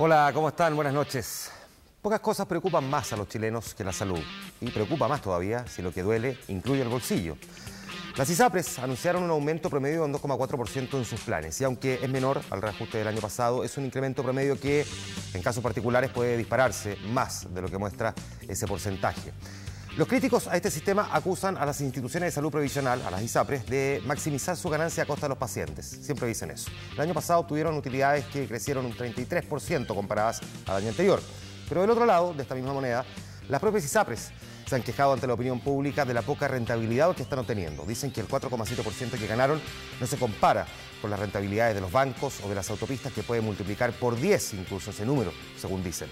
Hola, ¿cómo están? Buenas noches. Pocas cosas preocupan más a los chilenos que la salud. Y preocupa más todavía si lo que duele incluye el bolsillo. Las ISAPRES anunciaron un aumento promedio de un 2,4% en sus planes. Y aunque es menor al reajuste del año pasado, es un incremento promedio que en casos particulares puede dispararse más de lo que muestra ese porcentaje. Los críticos a este sistema acusan a las instituciones de salud provisional, a las ISAPRES, de maximizar su ganancia a costa de los pacientes. Siempre dicen eso. El año pasado obtuvieron utilidades que crecieron un 33% comparadas al año anterior. Pero del otro lado de esta misma moneda, las propias ISAPRES se han quejado ante la opinión pública de la poca rentabilidad que están obteniendo. Dicen que el 4,7% que ganaron no se compara con las rentabilidades de los bancos o de las autopistas, que pueden multiplicar por 10 incluso ese número, según dicen.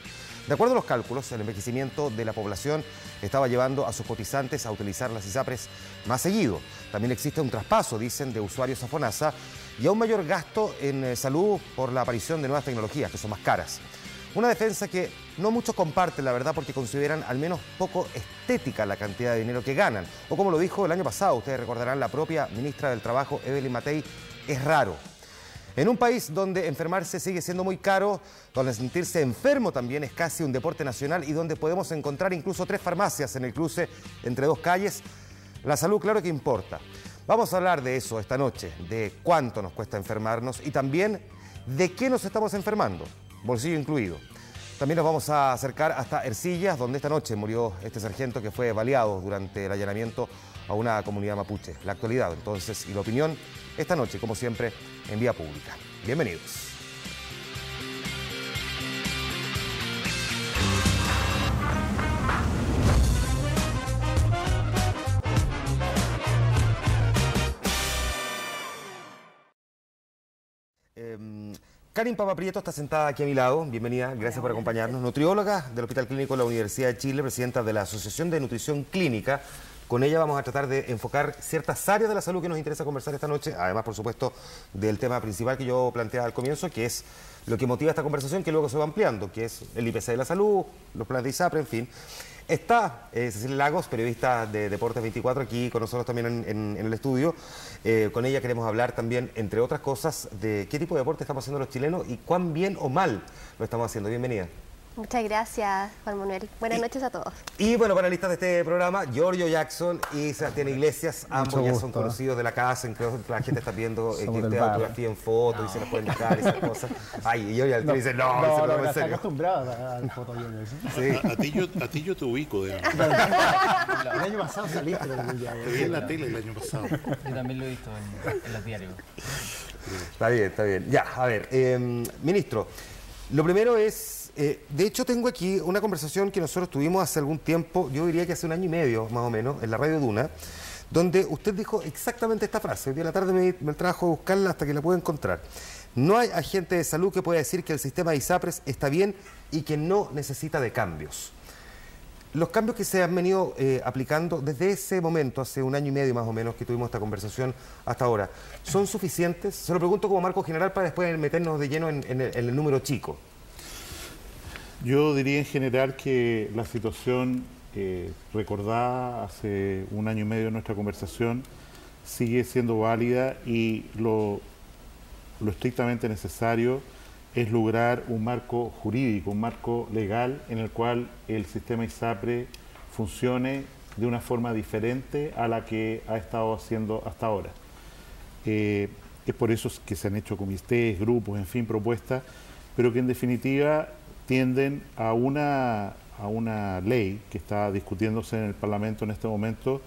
De acuerdo a los cálculos, el envejecimiento de la población estaba llevando a sus cotizantes a utilizar las ISAPRES más seguido. También existe un traspaso, dicen, de usuarios a FONASA y a un mayor gasto en salud por la aparición de nuevas tecnologías que son más caras. Una defensa que no muchos comparten, la verdad, porque consideran al menos poco estética la cantidad de dinero que ganan. O como lo dijo el año pasado, ustedes recordarán, la propia ministra del Trabajo, Evelyn Matei, es raro. En un país donde enfermarse sigue siendo muy caro, donde sentirse enfermo también es casi un deporte nacional y donde podemos encontrar incluso 3 farmacias en el cruce entre 2 calles, la salud claro que importa. Vamos a hablar de eso esta noche, de cuánto nos cuesta enfermarnos y también de qué nos estamos enfermando, bolsillo incluido. También nos vamos a acercar hasta Ercillas, donde esta noche murió este sargento que fue baleado durante el allanamiento a una comunidad mapuche. La actualidad, entonces, y la opinión, esta noche, como siempre, en Vía Pública. Bienvenidos. Karin Papaprieto está sentada aquí a mi lado. Bienvenida, gracias por acompañarnos. Nutrióloga del Hospital Clínico de la Universidad de Chile, presidenta de la Asociación de Nutrición Clínica. Con ella vamos a tratar de enfocar ciertas áreas de la salud que nos interesa conversar esta noche, además, por supuesto, del tema principal que yo planteaba al comienzo, que es lo que motiva esta conversación, que luego se va ampliando, que es el IPC de la salud, los planes de ISAPRE, en fin. Está Cecilia Lagos, periodista de Deportes 24, aquí con nosotros también en el estudio. Con ella queremos hablar también, entre otras cosas, de qué tipo de deporte estamos haciendo los chilenos y cuán bien o mal lo estamos haciendo. Bienvenida. Muchas gracias, Juan Manuel. Buenas noches a todos. Y bueno, panelistas de este programa, Giorgio Jackson y Sebastián Iglesias, ambos ya son conocidos de la casa, creo que la gente está viendo que ustedes fotografían fotos y se las pueden dejar y esas cosas. Ay, y Giorgio te dice, no, en serio. Está acostumbrado al foto, Sí. A ti yo te ubico, de El año pasado saliste del mundial. Te vi en la tele el año pasado. Yo también lo he visto en los diarios. Está bien. Ya, a ver, ministro, lo primero es... de hecho, tengo aquí una conversación que nosotros tuvimos hace algún tiempo, yo diría que hace un año y medio más o menos, en la Radio Duna, donde usted dijo exactamente esta frase. Hoy día a la tarde me trabajo a buscarla hasta que la pueda encontrar. No hay agente de salud que pueda decir que el sistema de ISAPRES está bien y que no necesita de cambios. Los cambios que se han venido aplicando desde ese momento, hace un año y medio más o menos que tuvimos esta conversación hasta ahora, ¿son suficientes? Se lo pregunto como marco general para después meternos de lleno en el número chico. Yo diría en general que la situación recordada hace un año y medio en nuestra conversación sigue siendo válida y lo estrictamente necesario es lograr un marco jurídico, un marco legal en el cual el sistema ISAPRE funcione de una forma diferente a la que ha estado haciendo hasta ahora. Es por eso que se han hecho comités, grupos, en fin, propuestas, pero que en definitiva tienden a una ley que está discutiéndose en el Parlamento en este momento,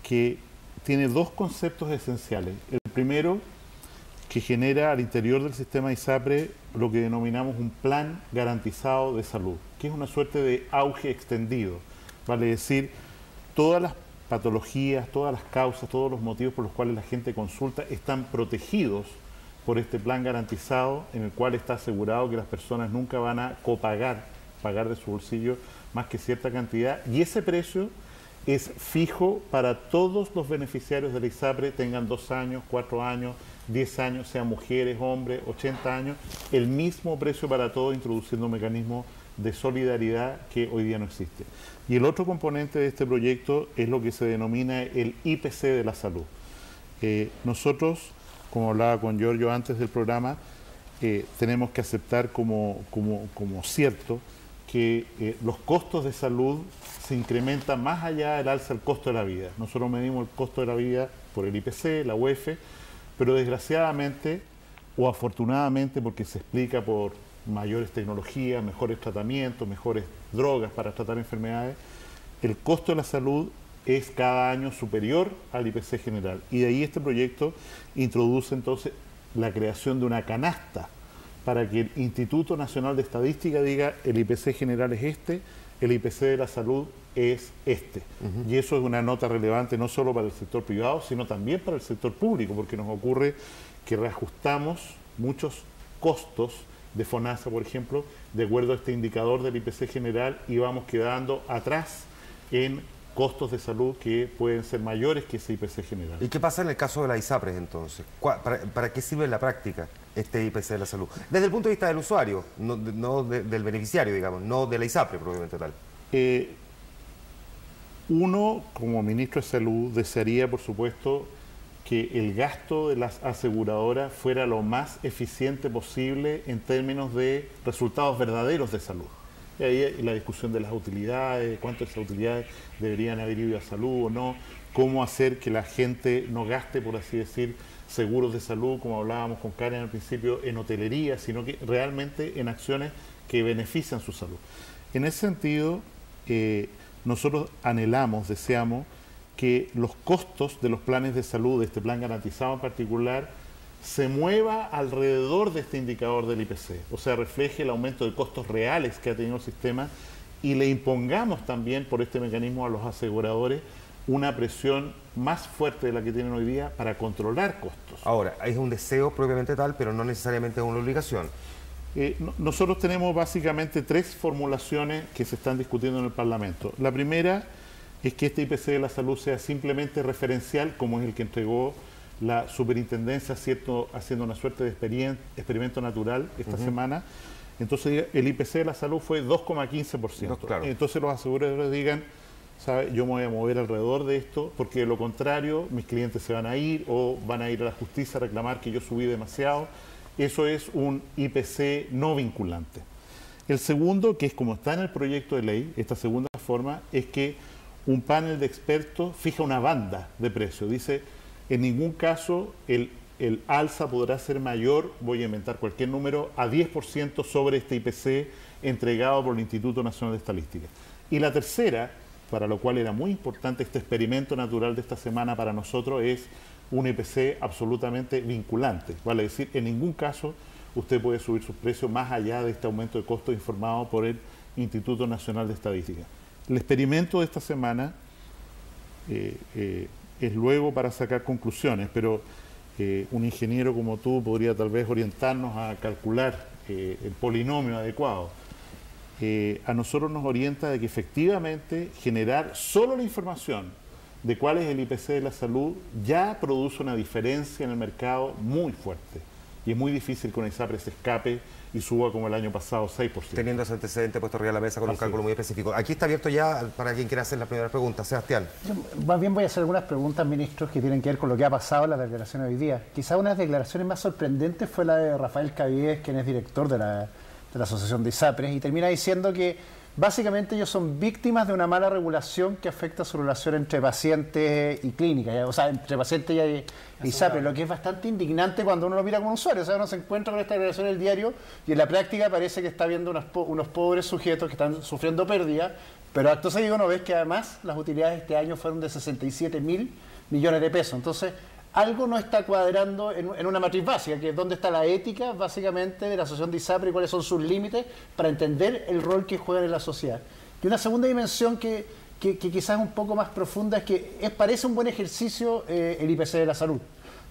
que tiene 2 conceptos esenciales. El primero, que genera al interior del sistema ISAPRE lo que denominamos un plan garantizado de salud, que es una suerte de auge extendido, vale decir, todas las patologías, todas las causas, todos los motivos por los cuales la gente consulta están protegidos por este plan garantizado, en el cual está asegurado que las personas nunca van a pagar de su bolsillo más que cierta cantidad, y ese precio es fijo para todos los beneficiarios de la ISAPRE, tengan 2 años, 4 años, 10 años, sean mujeres, hombres, 80 años, el mismo precio para todos, introduciendo un mecanismo de solidaridad que hoy día no existe. Y el otro componente de este proyecto es lo que se denomina el IPC de la salud. Nosotros, como hablaba con Giorgio antes del programa, tenemos que aceptar como cierto que los costos de salud se incrementan más allá del alza del costo de la vida. Nosotros medimos el costo de la vida por el IPC, la UEF, pero desgraciadamente o afortunadamente, porque se explica por mayores tecnologías, mejores tratamientos, mejores drogas para tratar enfermedades, el costo de la salud es cada año superior al IPC general. Y de ahí este proyecto introduce entonces la creación de una canasta para que el Instituto Nacional de Estadística diga el IPC general es este, el IPC de la salud es este. Y eso es una nota relevante no solo para el sector privado, sino también para el sector público, porque nos ocurre que reajustamos muchos costos de FONASA, por ejemplo, de acuerdo a este indicador del IPC general, y vamos quedando atrás en costos de salud que pueden ser mayores que ese IPC general. ¿Y qué pasa en el caso de la ISAPRES entonces? ¿Para qué sirve en la práctica este IPC de la salud? Desde el punto de vista del usuario, no del beneficiario, digamos, no de la ISAPRES propiamente tal. Uno, como ministro de Salud, desearía, por supuesto, que el gasto de las aseguradoras fuera lo más eficiente posible en términos de resultados verdaderos de salud. Y ahí la discusión de las utilidades, cuántas de esas utilidades deberían haber ido a salud o no, cómo hacer que la gente no gaste, por así decir, seguros de salud, como hablábamos con Karen al principio, en hotelería, sino que realmente en acciones que benefician su salud. En ese sentido, nosotros anhelamos, deseamos que los costos de los planes de salud, de este plan garantizado en particular, se mueva alrededor de este indicador del IPC, o sea, refleje el aumento de costos reales que ha tenido el sistema, y le impongamos también por este mecanismo a los aseguradores una presión más fuerte de la que tienen hoy día para controlar costos. Ahora, es un deseo propiamente tal, pero no necesariamente es una obligación. Nosotros tenemos básicamente 3 formulaciones que se están discutiendo en el Parlamento. La primera es que este IPC de la salud sea simplemente referencial, como es el que entregó la superintendencia, ¿cierto?, haciendo una suerte de experimento natural esta semana. Entonces el IPC de la salud fue 2,15%. Claro. Entonces los aseguradores digan, ¿sabe?, yo me voy a mover alrededor de esto, porque de lo contrario mis clientes se van a ir o van a ir a la justicia a reclamar que yo subí demasiado. Eso es un IPC no vinculante. El segundo, que es como está en el proyecto de ley, esta segunda forma, es que un panel de expertos fija una banda de precios. Dice, en ningún caso el alza podrá ser mayor, voy a inventar cualquier número, a 10% sobre este IPC entregado por el Instituto Nacional de Estadística. Y la tercera, para lo cual era muy importante este experimento natural de esta semana para nosotros, es un IPC absolutamente vinculante. Vale decir, en ningún caso usted puede subir sus precios más allá de este aumento de costos informado por el Instituto Nacional de Estadística. El experimento de esta semana es luego para sacar conclusiones, pero un ingeniero como tú podría tal vez orientarnos a calcular el polinomio adecuado. A nosotros nos orienta de que efectivamente generar solo la información de cuál es el IPC de la salud ya produce una diferencia en el mercado muy fuerte. Y es muy difícil que una ISAPRES se escape y suba como el año pasado 6%. Teniendo ese antecedente puesto arriba de la mesa con un cálculo muy específico. Aquí está abierto ya para quien quiera hacer la primera pregunta. Sebastián. Yo más bien voy a hacer algunas preguntas, ministros, que tienen que ver con lo que ha pasado en las declaraciones hoy día. Quizá una de las declaraciones más sorprendentes fue la de Rafael Caviedes, quien es director de la Asociación de ISAPRES, y termina diciendo que básicamente ellos son víctimas de una mala regulación que afecta su relación entre pacientes y clínica, o sea, entre pacientes y ISAPRES, lo que es bastante indignante cuando uno lo mira como usuario. O sea, uno se encuentra con esta declaración en el diario y en la práctica parece que está viendo unos pobres sujetos que están sufriendo pérdida, pero acto seguido uno ve que además las utilidades este año fueron de 67.000 millones de pesos. Entonces, algo no está cuadrando en una matriz básica, que es dónde está la ética, básicamente, de la asociación de ISAPRES y cuáles son sus límites para entender el rol que juegan en la sociedad. Y una segunda dimensión que quizás es un poco más profunda es que parece un buen ejercicio el IPC de la salud,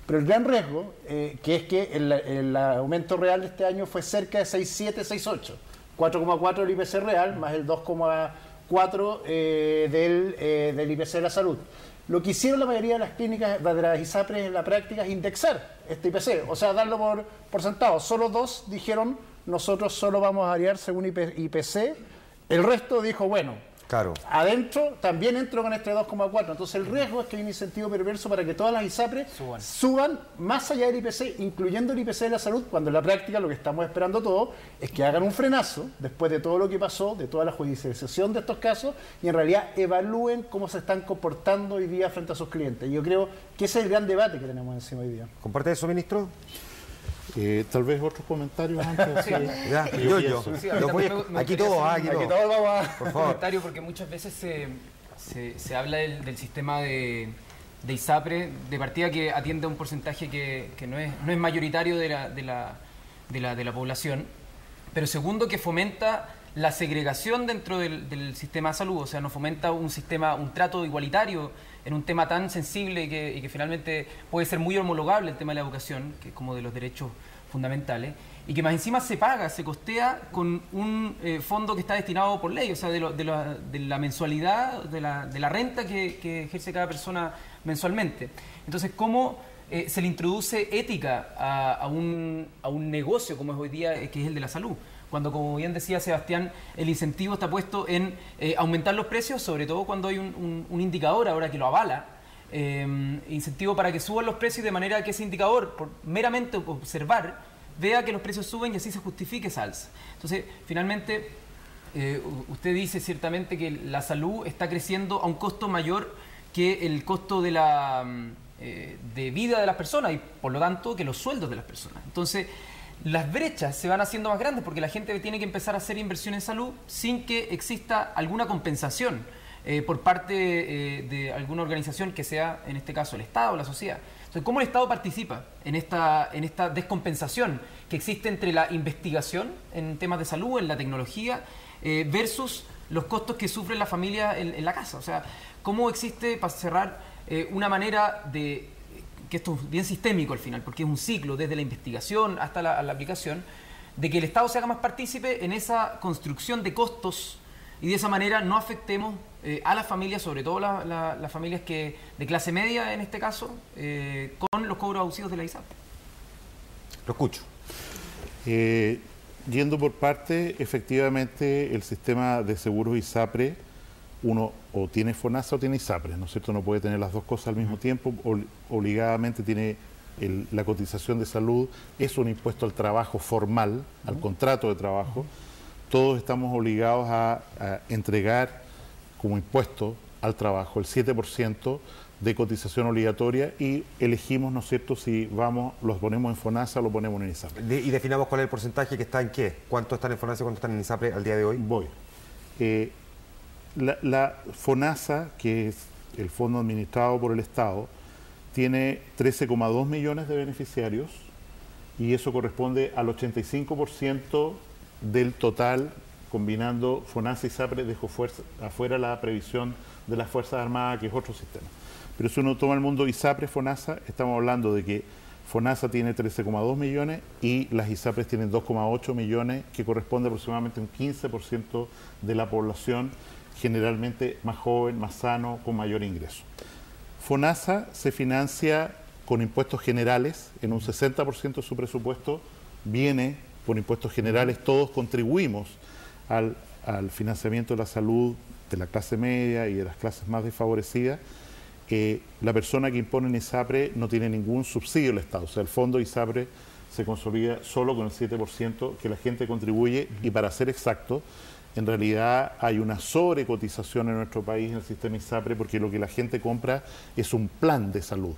pero el gran riesgo, que es que el aumento real de este año fue cerca de 6,7, 6,8, 4,4 del IPC real, más el 2,4 del IPC de la salud. Lo que hicieron la mayoría de las clínicas, de las ISAPRES en la práctica, es indexar este IPC, o sea, darlo por sentado. Solo 2 dijeron, nosotros solo vamos a variar según IPC. El resto dijo, bueno, Claro. Adentro también entro con este 2,4. Entonces el riesgo es que hay un incentivo perverso para que todas las ISAPRES suban más allá del IPC, incluyendo el IPC de la salud, cuando en la práctica lo que estamos esperando todos es que hagan un frenazo después de todo lo que pasó, de toda la judicialización de estos casos, y en realidad evalúen cómo se están comportando hoy día frente a sus clientes. Y yo creo que ese es el gran debate que tenemos encima hoy día. ¿Comparte eso, ministro? Tal vez otros comentarios antes. Sí. Ya, Sí, yo. sí, Los voy a- me aquí gustaría todos, hacer aquí un- todos. Vamos a... Por un favor. comentario, porque muchas veces se habla del sistema de ISAPRE de partida, que atiende a un porcentaje que no es mayoritario de la población, pero segundo, que fomenta la segregación dentro del sistema de salud, o sea, no fomenta un trato igualitario en un tema tan sensible y que finalmente puede ser muy homologable, el tema de la educación, que es como de los derechos fundamentales, y que más encima se costea con un fondo que está destinado por ley, o sea, de la mensualidad, de la renta que ejerce cada persona mensualmente. Entonces, ¿cómo se le introduce ética a un negocio como es hoy día, que es el de la salud? Cuando, como bien decía Sebastián, el incentivo está puesto en aumentar los precios, sobre todo cuando hay un indicador ahora que lo avala, incentivo para que suban los precios, de manera que ese indicador, por meramente observar, vea que los precios suben y así se justifique esa alza. Entonces, finalmente, usted dice ciertamente que la salud está creciendo a un costo mayor que el costo de vida de las personas y, por lo tanto, que los sueldos de las personas. Entonces, las brechas se van haciendo más grandes porque la gente tiene que empezar a hacer inversión en salud sin que exista alguna compensación por parte de alguna organización, que sea, en este caso, el Estado o la sociedad. Entonces, ¿cómo el Estado participa en esta descompensación que existe entre la investigación en temas de salud, en la tecnología, versus los costos que sufren las familias en la casa? O sea, ¿cómo existe, para cerrar, una manera de... que esto es bien sistémico al final, porque es un ciclo desde la investigación hasta la aplicación, de que el Estado se haga más partícipe en esa construcción de costos y de esa manera no afectemos a las familias, sobre todo las familias de clase media en este caso, con los cobros abusivos de la ISAPRE? Lo escucho. Yendo por parte, efectivamente, el sistema de seguros ISAPRE, uno o tiene FONASA o tiene ISAPRE, ¿no es cierto? No puede tener las dos cosas al mismo tiempo, obligadamente tiene la cotización de salud, es un impuesto al trabajo formal, al contrato de trabajo. Todos estamos obligados a entregar como impuesto al trabajo el 7% de cotización obligatoria y elegimos, ¿no es cierto?, si los ponemos en FONASA o lo ponemos en ISAPRE. Y definamos cuál es el porcentaje que está en qué. ¿Cuánto están en FONASA y cuánto están en ISAPRE al día de hoy? Voy. La FONASA, que es el fondo administrado por el Estado, tiene 13,2 millones de beneficiarios y eso corresponde al 85% del total, combinando FONASA y ISAPRE. Dejo afuera la previsión de las Fuerzas Armadas, que es otro sistema. Pero si uno toma el mundo ISAPRE, FONASA, estamos hablando de que FONASA tiene 13,2 millones y las ISAPRES tienen 2,8 millones, que corresponde aproximadamente a un 15% de la población, generalmente más joven, más sano, con mayor ingreso. FONASA se financia con impuestos generales, en un 60% de su presupuesto viene por impuestos generales. Todos contribuimos al financiamiento de la salud de la clase media y de las clases más desfavorecidas. La persona que impone en ISAPRE no tiene ningún subsidio del Estado, o sea, el fondo ISAPRE se consolida solo con el 7% que la gente contribuye, y para ser exacto, en realidad hay una sobrecotización en nuestro país en el sistema ISAPRE, porque lo que la gente compra es un plan de salud.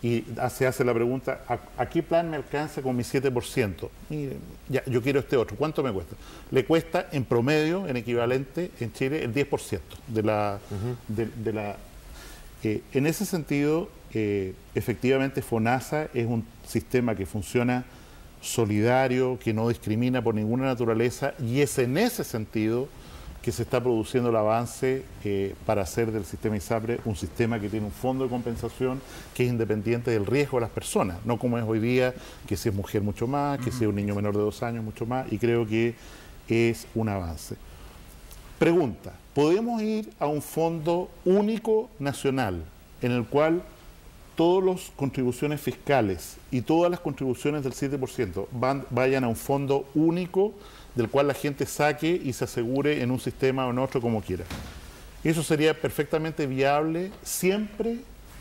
Y se hace la pregunta, ¿a qué plan me alcanza con mi 7%? Miren, ya, yo quiero este otro, ¿cuánto me cuesta? Le cuesta en promedio, en equivalente, en Chile, el 10% de la... en ese sentido, efectivamente, FONASA es un sistema que funciona solidario, que no discrimina por ninguna naturaleza, y es en ese sentido que se está produciendo el avance para hacer del sistema ISAPRE un sistema que tiene un fondo de compensación que es independiente del riesgo de las personas, no como es hoy día, que si es mujer mucho más, que si es un niño menor de 2 años mucho más, y creo que es un avance. Pregunta, ¿podemos ir a un fondo único nacional en el cual todas las contribuciones fiscales y todas las contribuciones del 7% vayan a un fondo único del cual la gente saque y se asegure en un sistema o en otro como quiera? Eso sería perfectamente viable siempre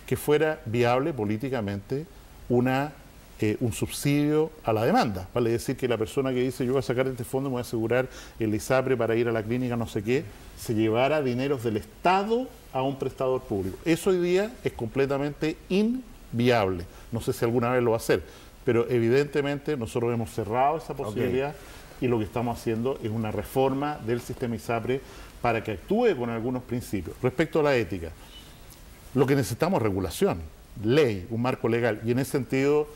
que fuera viable políticamente un subsidio a la demanda. Vale decir que la persona que dice yo voy a sacar este fondo, me voy a asegurar el ISAPRE para ir a la clínica no sé qué, se llevara dineros del Estado a un prestador público. Eso hoy día es completamente inviable. No sé si alguna vez lo va a hacer, pero evidentemente nosotros hemos cerrado esa posibilidad y lo que estamos haciendo es una reforma del sistema ISAPRE para que actúe con algunos principios. Respecto a la ética, lo que necesitamos es regulación, ley, un marco legal, y en ese sentido,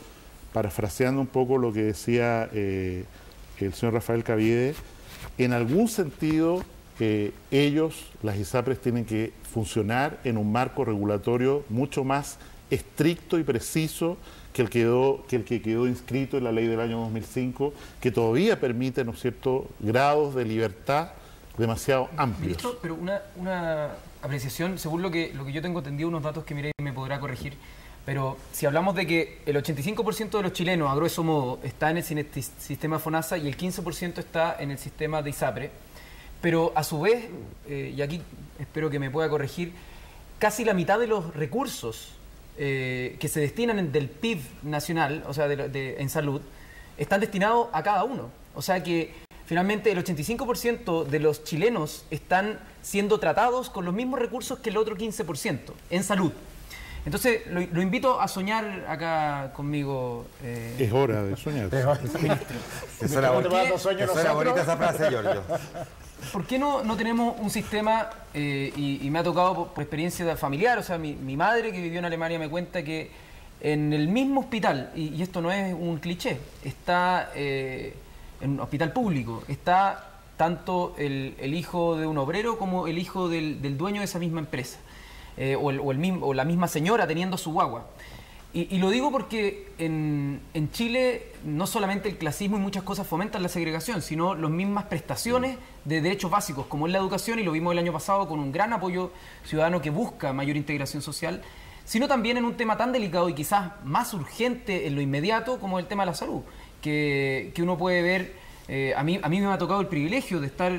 parafraseando un poco lo que decía el señor Rafael Cavide, en algún sentido las ISAPRES tienen que funcionar en un marco regulatorio mucho más estricto y preciso que el que quedó inscrito en la ley del año 2005, que todavía permite, ¿no es cierto?, grados de libertad demasiado amplios. Ministro, pero una apreciación, según lo que yo tengo entendido, unos datos que Mireia me podrá corregir. Pero si hablamos de que el 85% de los chilenos, a grueso modo, está en el sistema FONASA y el 15% está en el sistema de ISAPRE, pero a su vez, y aquí espero que me pueda corregir, casi la mitad de los recursos que se destinan del PIB nacional, o sea, en salud, están destinados a cada uno. O sea que finalmente el 85% de los chilenos están siendo tratados con los mismos recursos que el otro 15% en salud. Entonces, lo invito a soñar acá conmigo. Es hora de soñar. Ministro. Suena bonita esa frase, Giorgio. ¿Por qué no tenemos un sistema, y me ha tocado por experiencia familiar, o sea, mi madre que vivió en Alemania me cuenta que en el mismo hospital, y esto no es un cliché, está en un hospital público, está tanto el hijo de un obrero como el hijo del dueño de esa misma empresa. O la misma señora teniendo su guagua. Y lo digo porque en Chile no solamente el clasismo y muchas cosas fomentan la segregación, sino las mismas prestaciones de derechos básicos, como es la educación, y lo vimos el año pasado con un gran apoyo ciudadano que busca mayor integración social, sino también en un tema tan delicado y quizás más urgente en lo inmediato como el tema de la salud, que uno puede ver. A mí me ha tocado el privilegio de estar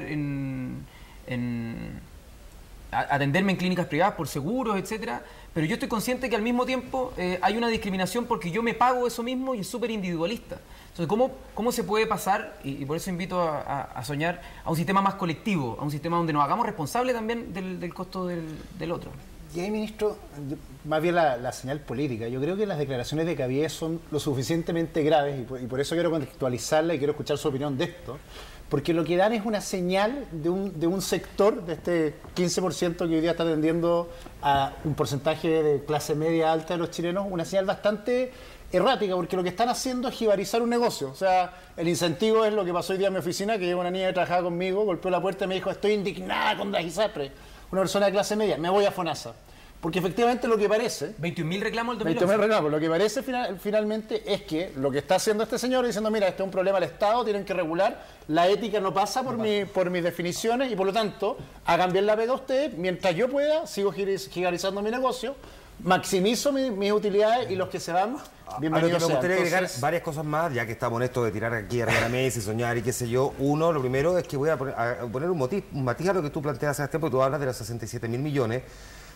atenderme en clínicas privadas por seguros, etcétera, pero yo estoy consciente que al mismo tiempo hay una discriminación porque yo me pago eso mismo y es súper individualista. Entonces, ¿cómo se puede pasar, y por eso invito a soñar, a un sistema más colectivo, a un sistema donde nos hagamos responsables también del costo del otro? Y ahí, ministro, más bien la señal política. Yo creo que las declaraciones de Cavide son lo suficientemente graves y por eso quiero contextualizarla y quiero escuchar su opinión de esto. Porque lo que dan es una señal de un sector, de este 15% que hoy día está atendiendo a un porcentaje de clase media alta de los chilenos, una señal bastante errática, porque lo que están haciendo es jibarizar un negocio. O sea, el incentivo es lo que pasó hoy día en mi oficina, que llegó una niña que trabajaba conmigo, golpeó la puerta y me dijo, estoy indignada con las ISAPRE. Una persona de clase media, me voy a FONASA. Porque efectivamente lo que parece... 21.000 reclamos el 2011. 21.000 reclamos. Lo que parece finalmente es que lo que está haciendo este señor diciendo, mira, este es un problema del Estado, tienen que regular, la ética no pasa por mis definiciones y por lo tanto, hagan bien la pega ustedes, mientras yo pueda, sigo gigarizando mi negocio, maximizo mis utilidades y los que se van, bienvenidos sean. Me gustaría agregar varias cosas más, ya que estamos en esto de tirar aquí arriba de la mesa y soñar y qué sé yo. Uno, lo primero es que voy a poner un matiz a lo que tú planteas, Sebastián, porque tú hablas de los 67.000 millones.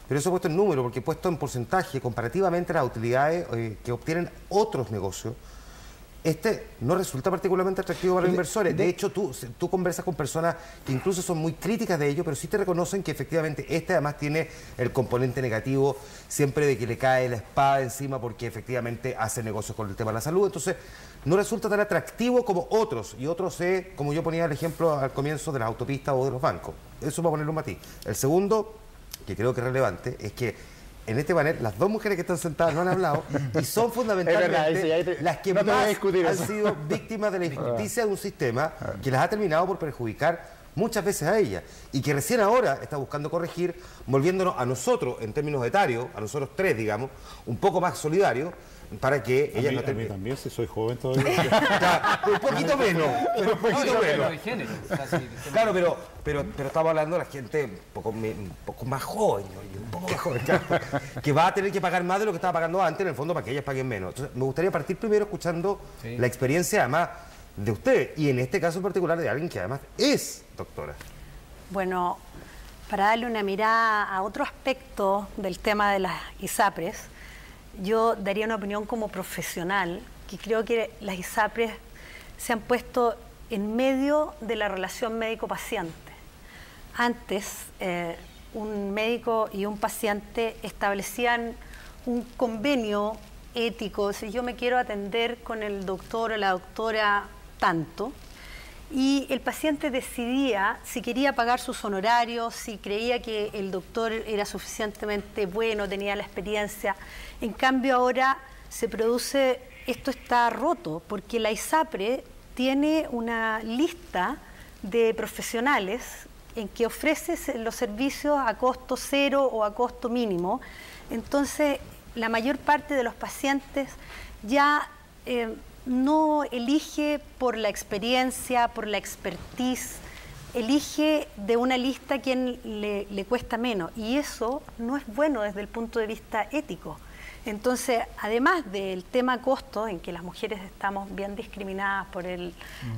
Pero eso puesto en número, porque puesto en porcentaje, comparativamente a las utilidades que obtienen otros negocios, no resulta particularmente atractivo para los inversores. De hecho, tú conversas con personas que incluso son muy críticas de ello, pero sí te reconocen que efectivamente además tiene el componente negativo siempre de que le cae la espada encima porque efectivamente hace negocios con el tema de la salud. Entonces, no resulta tan atractivo como otros. Y otros como yo ponía el ejemplo al comienzo de las autopistas o de los bancos. Eso va a ponerle un matiz. El segundo, que creo que es relevante, es que en este panel las dos mujeres que están sentadas no han hablado y son fundamentalmente las que más han sido víctimas de la injusticia de un sistema que las ha terminado por perjudicar muchas veces a ellas y que recién ahora está buscando corregir, volviéndonos a nosotros, en términos etarios, a nosotros tres, digamos, un poco más solidarios, para que ella no termine. También, si soy joven todavía. Un poquito menos, pero un poquito menos. Claro, pero estamos hablando de la gente un poco más joven, un poco más joven, claro, que va a tener que pagar más de lo que estaba pagando antes, en el fondo, para que ellas paguen menos. Entonces, me gustaría partir primero escuchando la experiencia, además, de usted, y en este caso en particular de alguien que además es doctora. Bueno, para darle una mirada a otro aspecto del tema de las ISAPRES, yo daría una opinión como profesional, que creo que las ISAPRES se han puesto en medio de la relación médico-paciente. Antes, un médico y un paciente establecían un convenio ético, si yo me quiero atender con el doctor o la doctora tanto, y el paciente decidía si quería pagar sus honorarios, si creía que el doctor era suficientemente bueno, tenía la experiencia. En cambio ahora se produce, esto está roto, porque la ISAPRE tiene una lista de profesionales en que ofrece los servicios a costo cero o a costo mínimo. Entonces, la mayor parte de los pacientes ya no elige por la experiencia, por la expertise, elige de una lista quien le cuesta menos. Y eso no es bueno desde el punto de vista ético. Entonces, además del tema costo, en que las mujeres estamos bien discriminadas por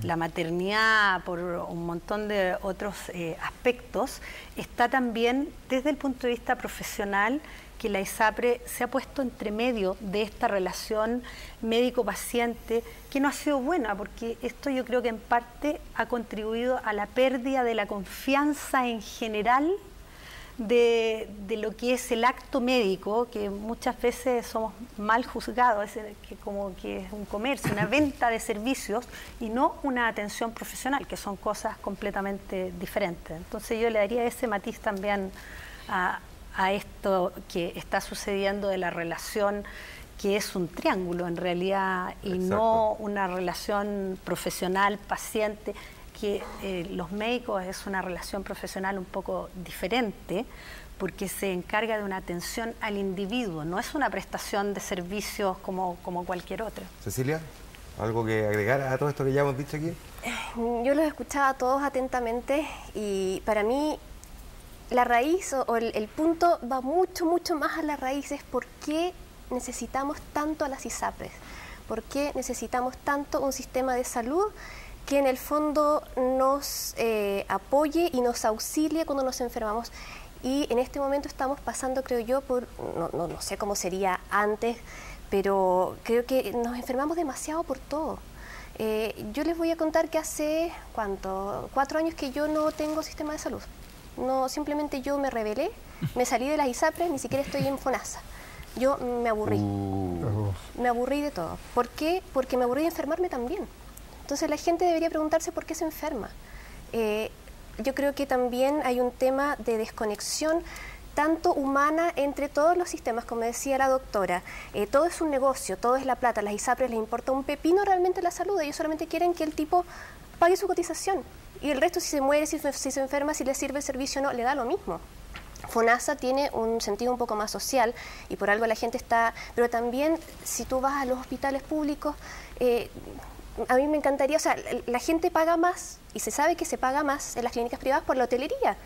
la maternidad, por un montón de otros aspectos, está también desde el punto de vista profesional que la ISAPRE se ha puesto entre medio de esta relación médico-paciente que no ha sido buena, porque esto yo creo que en parte ha contribuido a la pérdida de la confianza en general de lo que es el acto médico, que muchas veces somos mal juzgados, como que es un comercio, una venta de servicios y no una atención profesional, que son cosas completamente diferentes. Entonces yo le daría ese matiz también a esto que está sucediendo de la relación, que es un triángulo en realidad y Exacto. no una relación profesional-paciente, que los médicos es una relación profesional un poco diferente porque se encarga de una atención al individuo, no es una prestación de servicios como cualquier otra. Cecilia, ¿algo que agregar a todo esto que ya hemos dicho aquí? Yo los escuchaba a todos atentamente y para mí la raíz o el punto va mucho, mucho más a la raíz, es por qué necesitamos tanto a las ISAPRES, por qué necesitamos tanto un sistema de salud que en el fondo nos apoye y nos auxilie cuando nos enfermamos. Y en este momento estamos pasando, creo yo, por, no sé cómo sería antes, pero creo que nos enfermamos demasiado por todo. Yo les voy a contar que hace, 4 años que yo no tengo sistema de salud. No, simplemente yo me rebelé, me salí de las ISAPRES, ni siquiera estoy en FONASA. Yo me aburrí. Me aburrí de todo. ¿Por qué? Porque me aburrí de enfermarme también. Entonces la gente debería preguntarse por qué se enferma. Yo creo que también hay un tema de desconexión tanto humana entre todos los sistemas, como decía la doctora. Todo es un negocio, todo es la plata. A las ISAPRES les importa un pepino realmente la salud. Ellos solamente quieren que el tipo pague su cotización. Y el resto, si se muere, si se enferma, si le sirve el servicio o no, le da lo mismo. FONASA tiene un sentido un poco más social y por algo la gente está... Pero también, si tú vas a los hospitales públicos... a mí me encantaría, o sea, la gente paga más y se sabe que se paga más en las clínicas privadas por la hotelería.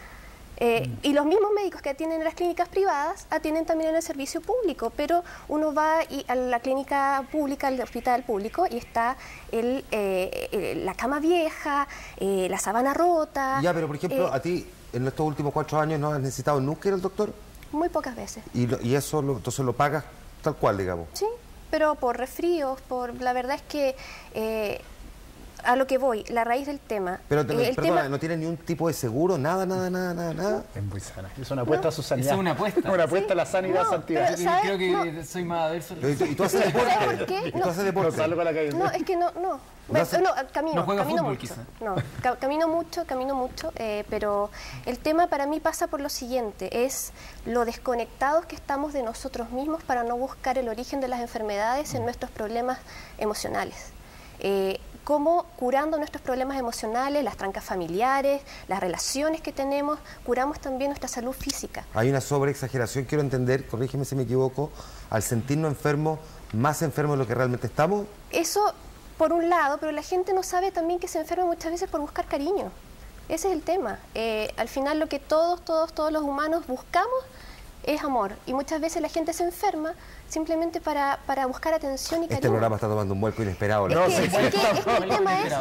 Y los mismos médicos que atienden en las clínicas privadas atienden también en el servicio público, pero uno va a la clínica pública, al hospital público, y está la cama vieja, la sábana rota. Ya, pero por ejemplo, a ti, en estos últimos 4 años, ¿no has necesitado nunca ir al doctor? Muy pocas veces. ¿Y eso entonces lo pagas tal cual, digamos? Sí, pero por resfríos, la verdad es que a lo que voy, la raíz del tema. Pero perdona, ¿no tiene ni un tipo de seguro? Nada. Es muy sana. Es una apuesta a su sanidad. Es una apuesta. Una apuesta a la sanidad, santidad. pero, Creo que soy más adverso. ¿Y tú haces deporte? ¿Sabes por qué? ¿Y tú haces deporte? Salgo con la calle. No, es que no. Bueno, camino. No juega camino fútbol, mucho. quizá. No, camino mucho, pero el tema para mí pasa por lo siguiente, es lo desconectados que estamos de nosotros mismos para no buscar el origen de las enfermedades en nuestros problemas emocionales. Cómo curando nuestros problemas emocionales, las trancas familiares, las relaciones que tenemos, curamos también nuestra salud física. Hay una sobreexageración, quiero entender, corrígeme si me equivoco, al sentirnos enfermos, más enfermos de lo que realmente estamos. Eso por un lado, pero la gente no sabe también que se enferma muchas veces por buscar cariño. Ese es el tema. Al final lo que todos los humanos buscamos es amor. Y muchas veces la gente se enferma simplemente para buscar atención y cariño. Este programa está tomando un vuelco inesperado. Es que el tema es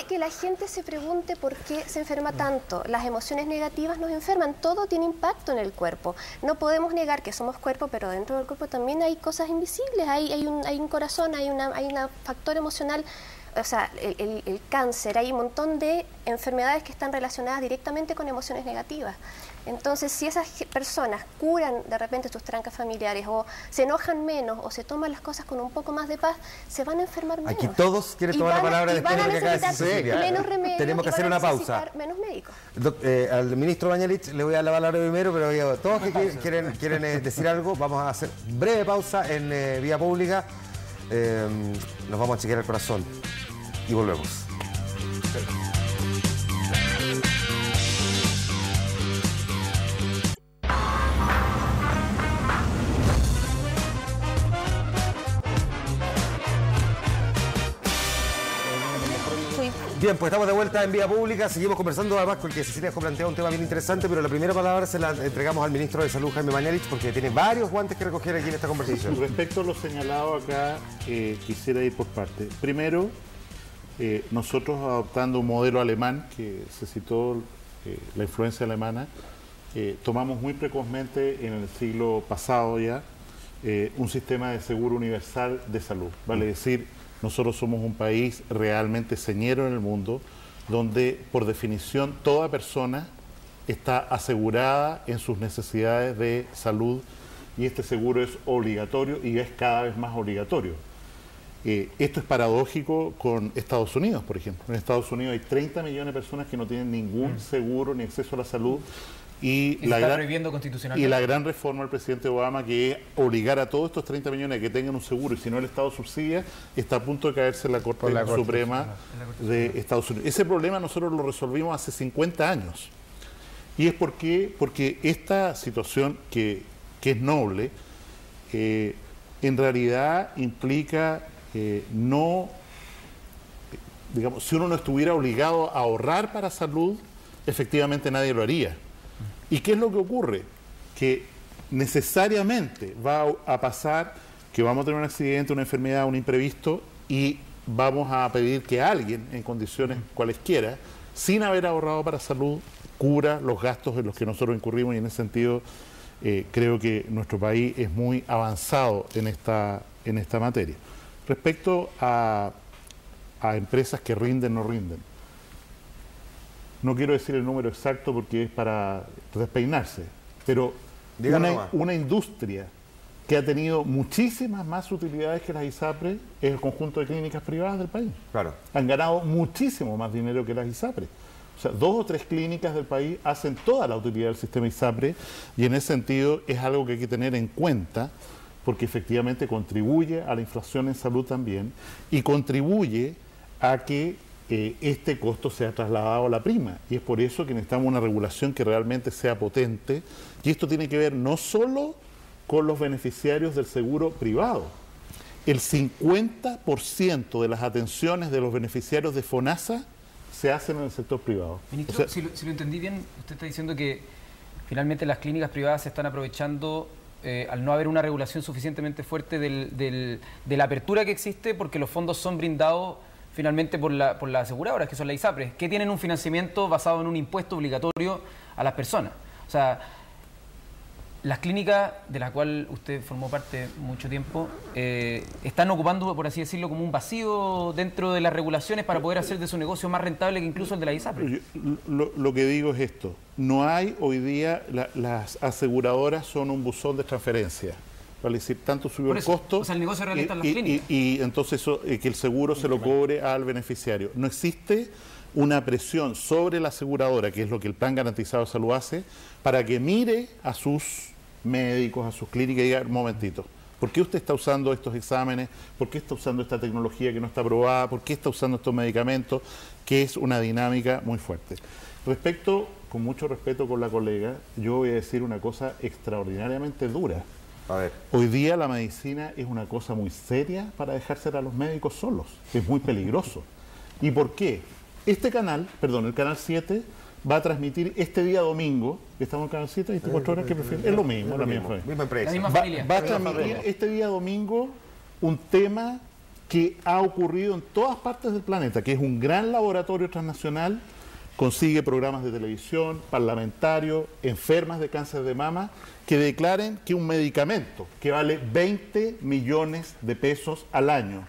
que que la gente se pregunte por qué se enferma tanto. Las emociones negativas nos enferman, todo tiene impacto en el cuerpo. No podemos negar que somos cuerpo, pero dentro del cuerpo también hay cosas invisibles, hay un corazón, hay un factor emocional. O sea, el cáncer, hay un montón de enfermedades que están relacionadas directamente con emociones negativas. Entonces, si esas personas curan de repente sus trancas familiares o se enojan menos o se toman las cosas con un poco más de paz, se van a enfermar menos. Aquí todos quieren tomar la palabra después de lo que acaba de decir Cecilia. Menos remedios. Tenemos que hacer una pausa. Menos médicos. Al ministro Mañalich le voy a dar la palabra primero, pero todos que quieren decir algo, vamos a hacer breve pausa en vía pública. Nos vamos a chequear el corazón y volvemos. Bien, pues estamos de vuelta en vía pública, seguimos conversando además porque Cecilia dejó planteado un tema bien interesante, pero la primera palabra se la entregamos al ministro de Salud, Jaime Mañalich, porque tiene varios guantes que recoger aquí en esta conversación. Respecto a lo señalado acá, quisiera ir por partes. Primero, nosotros adoptando un modelo alemán, que se citó la influencia alemana, tomamos muy precozmente en el siglo pasado ya un sistema de seguro universal de salud, vale decir, nosotros somos un país realmente señero en el mundo, donde por definición toda persona está asegurada en sus necesidades de salud y este seguro es obligatorio y es cada vez más obligatorio. Esto es paradójico con Estados Unidos, por ejemplo. En Estados Unidos hay 30 millones de personas que no tienen ningún seguro ni acceso a la salud. Y la gran reforma del presidente Obama, que es obligar a todos estos 30 millones a que tengan un seguro, y si no el Estado subsidia, está a punto de caerse en la Corte Suprema de Estados Unidos. Ese problema nosotros lo resolvimos hace 50 años. Y es porque esta situación que es noble, en realidad implica digamos, si uno no estuviera obligado a ahorrar para salud, efectivamente nadie lo haría. ¿Y qué es lo que ocurre? Que necesariamente va a pasar que vamos a tener un accidente, una enfermedad, un imprevisto y vamos a pedir que alguien en condiciones cualesquiera, sin haber ahorrado para salud, cubra los gastos en los que nosotros incurrimos y en ese sentido creo que nuestro país es muy avanzado en esta materia. Respecto a empresas que rinden o no rinden, no quiero decir el número exacto porque es para despeinarse, pero una industria que ha tenido muchísimas más utilidades que las ISAPRES es el conjunto de clínicas privadas del país. Claro. Han ganado muchísimo más dinero que las ISAPRES. O sea, 2 o 3 clínicas del país hacen toda la utilidad del sistema ISAPRE y en ese sentido es algo que hay que tener en cuenta porque efectivamente contribuye a la inflación en salud también y contribuye a que este costo sea trasladado a la prima. Y es por eso que necesitamos una regulación que realmente sea potente. Y esto tiene que ver no solo con los beneficiarios del seguro privado. El 50% de las atenciones de los beneficiarios de FONASA se hacen en el sector privado. Ministro, si lo entendí bien, usted está diciendo que finalmente las clínicas privadas se están aprovechando al no haber una regulación suficientemente fuerte de la apertura que existe porque los fondos son brindados finalmente por las aseguradoras, que son las ISAPRES, que tienen un financiamiento basado en un impuesto obligatorio a las personas. O sea, las clínicas de las cuales usted formó parte mucho tiempo están ocupando, por así decirlo, como un vacío dentro de las regulaciones para poder hacer de su negocio más rentable que incluso el de la ISAPRES. Lo que digo es esto, no hay hoy día, las aseguradoras son un buzón de transferencia. Vale decir, tanto subió el costo. O sea, el negocio realiza las clínicas. Y entonces eso, que el seguro se lo cobre al beneficiario. No existe una presión sobre la aseguradora, que es lo que el Plan Garantizado de Salud hace, para que mire a sus médicos, a sus clínicas y diga, un momentito, ¿por qué usted está usando estos exámenes? ¿Por qué está usando esta tecnología que no está aprobada? ¿Por qué está usando estos medicamentos? Que es una dinámica muy fuerte. Respecto, con mucho respeto con la colega, yo voy a decir una cosa extraordinariamente dura. A ver. Hoy día la medicina es una cosa muy seria para dejársela a los médicos solos. Es muy peligroso. ¿Y por qué? Este canal, perdón, el canal 7, va a transmitir este día domingo, que estamos en Canal 7, 24 horas, que prefieren, es lo mismo, la misma empresa. La misma familia. Va a transmitir este día domingo un tema que ha ocurrido en todas partes del planeta, que es un gran laboratorio transnacional, consigue programas de televisión, parlamentarios, enfermas de cáncer de mama, que declaren que un medicamento que vale 20 millones de pesos al año,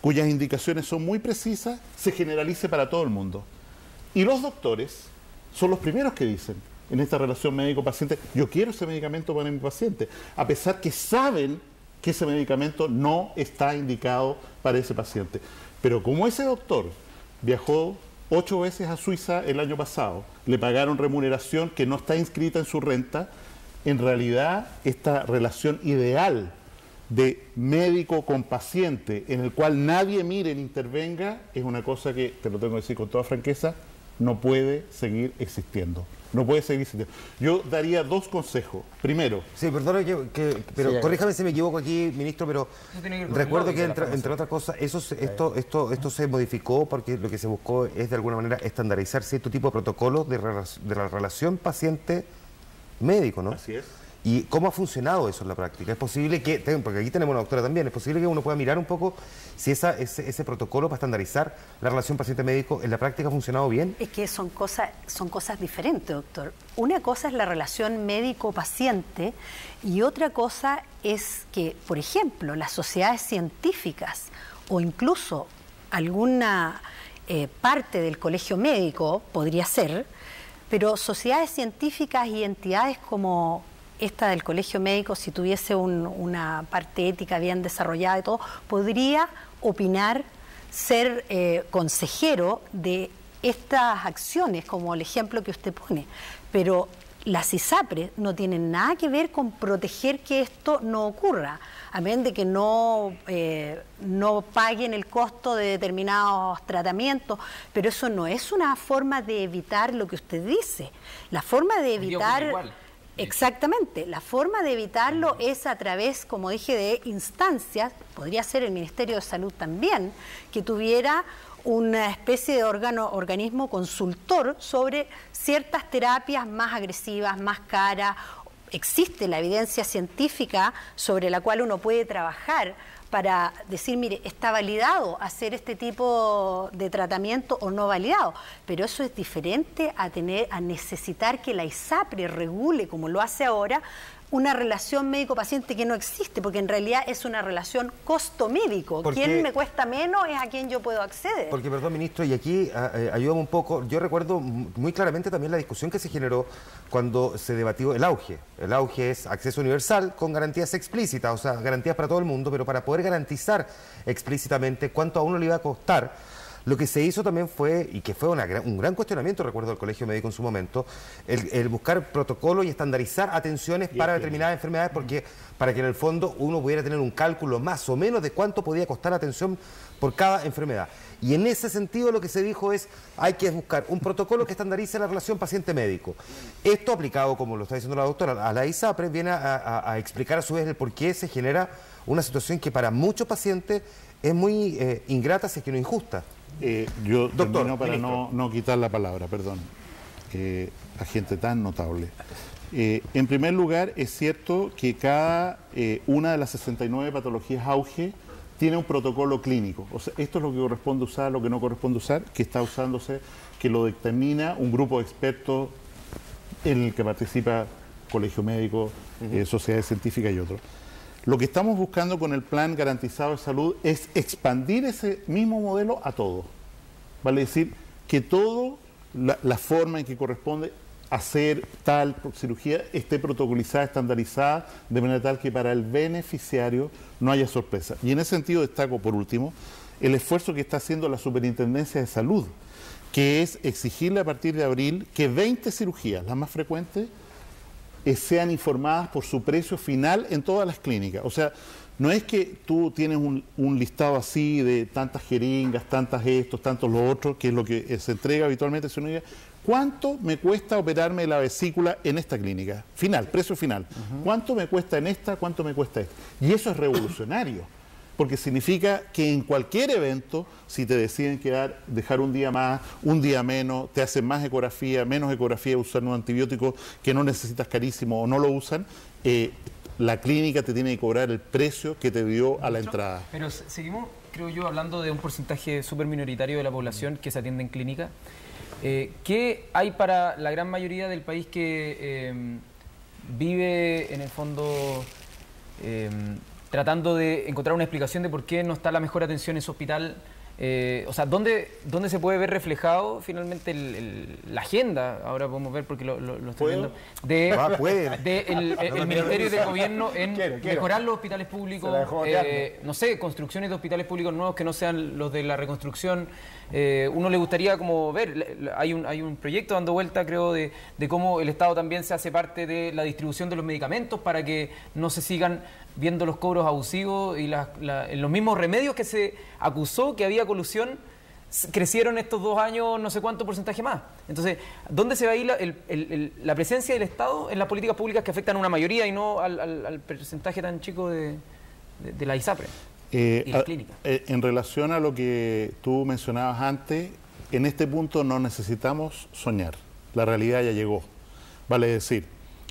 cuyas indicaciones son muy precisas, se generalice para todo el mundo. Y los doctores son los primeros que dicen, en esta relación médico-paciente, yo quiero ese medicamento para mi paciente, a pesar que saben que ese medicamento no está indicado para ese paciente. Pero como ese doctor viajó 8 veces a Suiza el año pasado, le pagaron remuneración que no está inscrita en su renta, en realidad esta relación ideal de médico con paciente, en el cual nadie mire ni intervenga, es una cosa que, te lo tengo que decir con toda franqueza, no puede seguir existiendo. No puede seguir existiendo. Yo daría 2 consejos. Primero... Sí, perdón, pero sí, corríjame si me equivoco aquí, ministro, pero recuerdo que entre otras cosas, esto se modificó porque lo que se buscó es de alguna manera estandarizar cierto tipo de protocolos de la relación paciente-médico, ¿no? Así es. ¿Y cómo ha funcionado eso en la práctica? ¿Es posible que, porque aquí tenemos una doctora también, es posible que uno pueda mirar un poco si ese protocolo para estandarizar la relación paciente-médico en la práctica ha funcionado bien? Es que son cosas diferentes, doctor. Una cosa es la relación médico-paciente y otra cosa es que, por ejemplo, las sociedades científicas o incluso alguna parte del colegio médico podría ser, pero sociedades científicas y entidades como esta del colegio médico, si tuviese una parte ética bien desarrollada y todo, podría opinar, ser consejero de estas acciones, como el ejemplo que usted pone. Pero las ISAPRES no tienen nada que ver con proteger que esto no ocurra, a menos de que no paguen el costo de determinados tratamientos, pero eso no es una forma de evitar lo que usted dice. La forma de evitar... Exactamente, la forma de evitarlo es a través, como dije, de instancias, podría ser el Ministerio de Salud también, que tuviera una especie de organismo consultor sobre ciertas terapias más agresivas, más caras. Existe la evidencia científica sobre la cual uno puede trabajar para decir, mire, está validado hacer este tipo de tratamiento o no validado, pero eso es diferente a necesitar que la ISAPRE regule, como lo hace ahora, una relación médico-paciente que no existe, porque en realidad es una relación costo-médico. ¿Quién me cuesta menos es a quien yo puedo acceder? Porque, perdón, ministro, y aquí ayúdame un poco, yo recuerdo muy claramente también la discusión que se generó cuando se debatió el auge. El auge es acceso universal con garantías explícitas, o sea, garantías para todo el mundo, pero para poder garantizar explícitamente cuánto a uno le iba a costar. Lo que se hizo también fue, y que fue un gran cuestionamiento, recuerdo del Colegio Médico en su momento, el buscar protocolos y estandarizar atenciones para determinadas enfermedades, porque para que en el fondo uno pudiera tener un cálculo más o menos de cuánto podía costar la atención por cada enfermedad. Y en ese sentido lo que se dijo es, hay que buscar un protocolo que estandarice la relación paciente-médico. Esto aplicado, como lo está diciendo la doctora, a la ISAPRE, viene a explicar a su vez el por qué se genera una situación que para muchos pacientes es muy ingrata, si es que no injusta. Yo Doctor, termino para no quitar la palabra, perdón, a gente tan notable. En primer lugar, es cierto que cada una de las 69 patologías auge tiene un protocolo clínico. O sea, esto es lo que corresponde usar, lo que no corresponde usar, que está usándose, que lo determina un grupo de expertos en el que participa Colegio Médico, sociedades científicas y otros. Lo que estamos buscando con el Plan Garantizado de Salud es expandir ese mismo modelo a todo. Vale decir que todo, la forma en que corresponde hacer tal cirugía esté protocolizada, estandarizada, de manera tal que para el beneficiario no haya sorpresa. Y en ese sentido destaco, por último, el esfuerzo que está haciendo la Superintendencia de Salud, que es exigirle a partir de abril que 20 cirugías, las más frecuentes, sean informadas por su precio final en todas las clínicas. O sea, no es que tú tienes un listado así de tantas jeringas, tantas estos, tantos los otros, que es lo que se entrega habitualmente, sino que ¿cuánto me cuesta operarme la vesícula en esta clínica? Final, precio final. ¿Cuánto me cuesta en esta? ¿Cuánto me cuesta esta? Y eso es revolucionario, porque significa que en cualquier evento, si te deciden dejar un día más, un día menos, te hacen más ecografía, menos ecografía, usar un antibiótico que no necesitas carísimo o no lo usan, la clínica te tiene que cobrar el precio que te dio a la entrada. Pero seguimos, creo yo, hablando de un porcentaje súper minoritario de la población que se atiende en clínica. ¿Qué hay para la gran mayoría del país que vive, en el fondo, tratando de encontrar una explicación de por qué no está la mejor atención en su hospital? O sea, ¿dónde se puede ver reflejado finalmente la agenda? Ahora podemos ver, porque lo estoy viendo, el Ministerio de Gobierno en mejorar los hospitales públicos, no sé, construcciones de hospitales públicos nuevos que no sean los de la reconstrucción. Uno le gustaría como ver, hay un proyecto dando vuelta, creo, de cómo el Estado también se hace parte de la distribución de los medicamentos para que no se sigan viendo los cobros abusivos y en los mismos remedios que se acusó que había colusión, crecieron estos 2 años no sé cuánto porcentaje más. Entonces, ¿dónde se va a ir la presencia del Estado en las políticas públicas que afectan a una mayoría y no al porcentaje tan chico de la ISAPRE y la clínica? En relación a lo que tú mencionabas antes, en este punto no necesitamos soñar. La realidad ya llegó. Vale decir,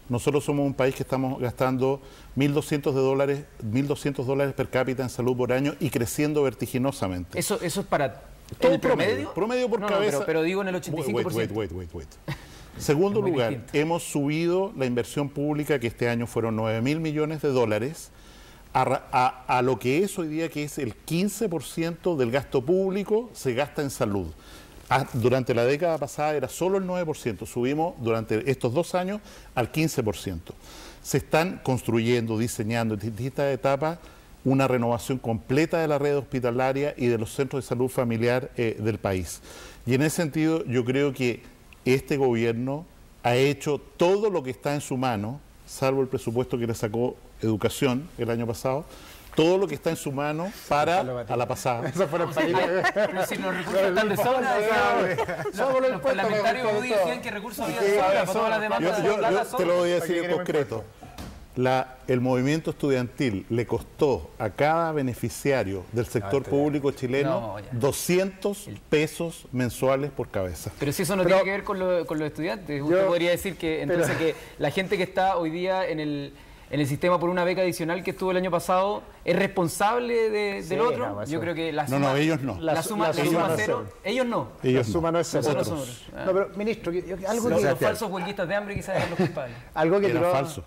nosotros somos un país que estamos gastando $1.200 per cápita en salud por año y creciendo vertiginosamente. ¿Eso es para todo el promedio? Promedio por cabeza. Pero digo en el 85%. Wait. Segundo lugar, distinto. Hemos subido la inversión pública, que este año fueron $9.000 millones, a lo que es hoy día, que es el 15% del gasto público se gasta en salud. Durante la década pasada era solo el 9%, subimos durante estos 2 años al 15%. Se están construyendo, diseñando en distintas etapas una renovación completa de la red hospitalaria y de los centros de salud familiar del país. Y en ese sentido yo creo que este gobierno ha hecho todo lo que está en su mano, salvo el presupuesto que le sacó Educación el año pasado, todo lo que está en su mano para a la pasada. Eso fue pero si los recursos están de sobra, los parlamentarios hoy decían que recursos había de sobra para todas las demandas. Yo te lo voy a decir en concreto. El movimiento estudiantil le costó a cada beneficiario del sector público chileno 200 pesos mensuales por cabeza. Pero si eso no tiene que ver con los estudiantes, usted podría decir que entonces que la gente que está hoy día en el sistema por una beca adicional que estuvo el año pasado es responsable del otro. Yo creo que la suma, ellos no. La suma cero. Ellos no. La suma no es cero. No, pero ministro, algo que los falsos huelguistas de hambre quizás eran los culpables. Algo que tiró falso.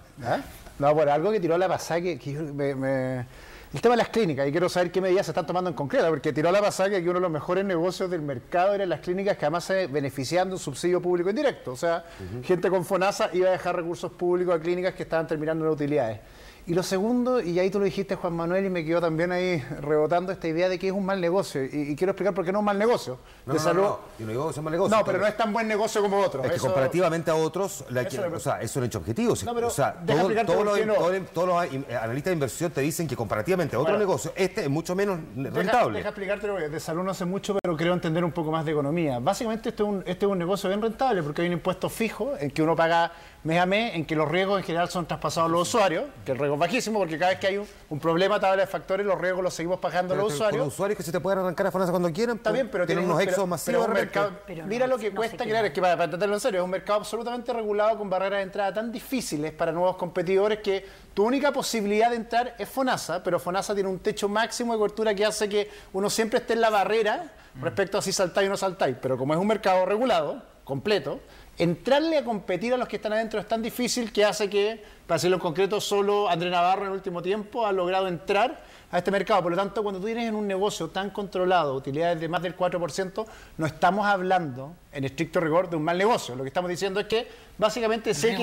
No, bueno, algo que tiró la pasada que el tema de las clínicas, y quiero saber qué medidas se están tomando en concreto, porque tiró la pasada que uno de los mejores negocios del mercado eran las clínicas que además se beneficiaban de un subsidio público indirecto. O sea, gente con FONASA iba a dejar recursos públicos a clínicas que estaban terminando en utilidades. Y lo segundo, y ahí tú lo dijiste, Juan Manuel, y me quedó también ahí rebotando esta idea de que es un mal negocio. Y quiero explicar por qué no es un mal negocio. Yo no digo que sea un mal negocio. No, pero no es tan buen negocio como otros. Es que comparativamente a otros, o sea, es un hecho objetivo. No, pero o sea, todos los analistas de inversión te dicen que comparativamente a otros negocios, este es mucho menos rentable. Deja explicártelo, porque de salud no sé mucho, pero creo entender un poco más de economía. Básicamente este es un negocio bien rentable, porque hay un impuesto fijo en que uno paga mes a mes, en que los riesgos en general son traspasados a los usuarios, que el riesgo es bajísimo, porque cada vez que hay un problema, tabla de factores, los riesgos los seguimos pagando a los usuarios. Los usuarios que se te pueden arrancar a FONASA cuando quieran. Está bien, pero tienen unos éxodos masivos de mercado. Mira lo que cuesta crear, es que para entenderlo en serio, es un mercado absolutamente regulado con barreras de entrada tan difíciles para nuevos competidores que tu única posibilidad de entrar es FONASA, pero FONASA tiene un techo máximo de cobertura que hace que uno siempre esté en la barrera respecto a si saltáis o no saltáis. Pero como es un mercado regulado, completo, entrarle a competir a los que están adentro es tan difícil que hace que, para decirlo en concreto, solo Andrés Navarro en el último tiempo ha logrado entrar a este mercado. Por lo tanto, cuando tú tienes en un negocio tan controlado utilidades de más del 4%, no estamos hablando, en estricto rigor, de un mal negocio. Lo que estamos diciendo es que, básicamente, sé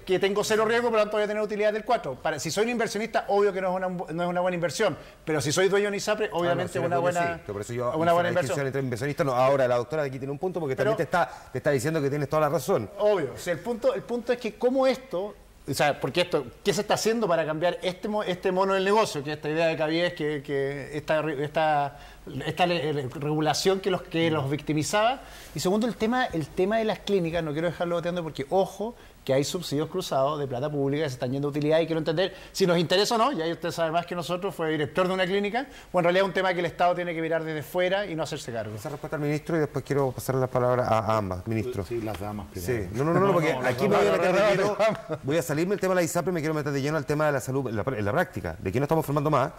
que tengo cero riesgo, por lo tanto voy a tener utilidades del 4%. Si soy un inversionista, obvio que no es una buena inversión. Pero si soy dueño de ISAPRE, obviamente es una buena inversión. Entre inversionistas, no. Ahora, la doctora aquí tiene un punto, porque también te está diciendo que tienes toda la razón. Obvio. O sea, el punto es que como esto... O sea, porque ¿qué se está haciendo para cambiar este mono del negocio? Que esta idea de Cavies, que esta esta regulación que los victimizaba. Y segundo, el tema de las clínicas, no quiero dejarlo boteando porque, ojo, que hay subsidios cruzados de plata pública que se están yendo a utilidad y quiero entender si nos interesa o no. Ya usted sabe más que nosotros, fue director de una clínica. Bueno, en realidad es un tema que el Estado tiene que mirar desde fuera y no hacerse cargo. Esa respuesta al ministro y después quiero pasar la palabra a ambas, ministro. Sí, las damas primero. Sí, no, porque aquí me voy a meter de lleno, voy a salirme del tema de la ISAPRE y me quiero meter de lleno al tema de la salud en la práctica, de quién nos estamos formando más,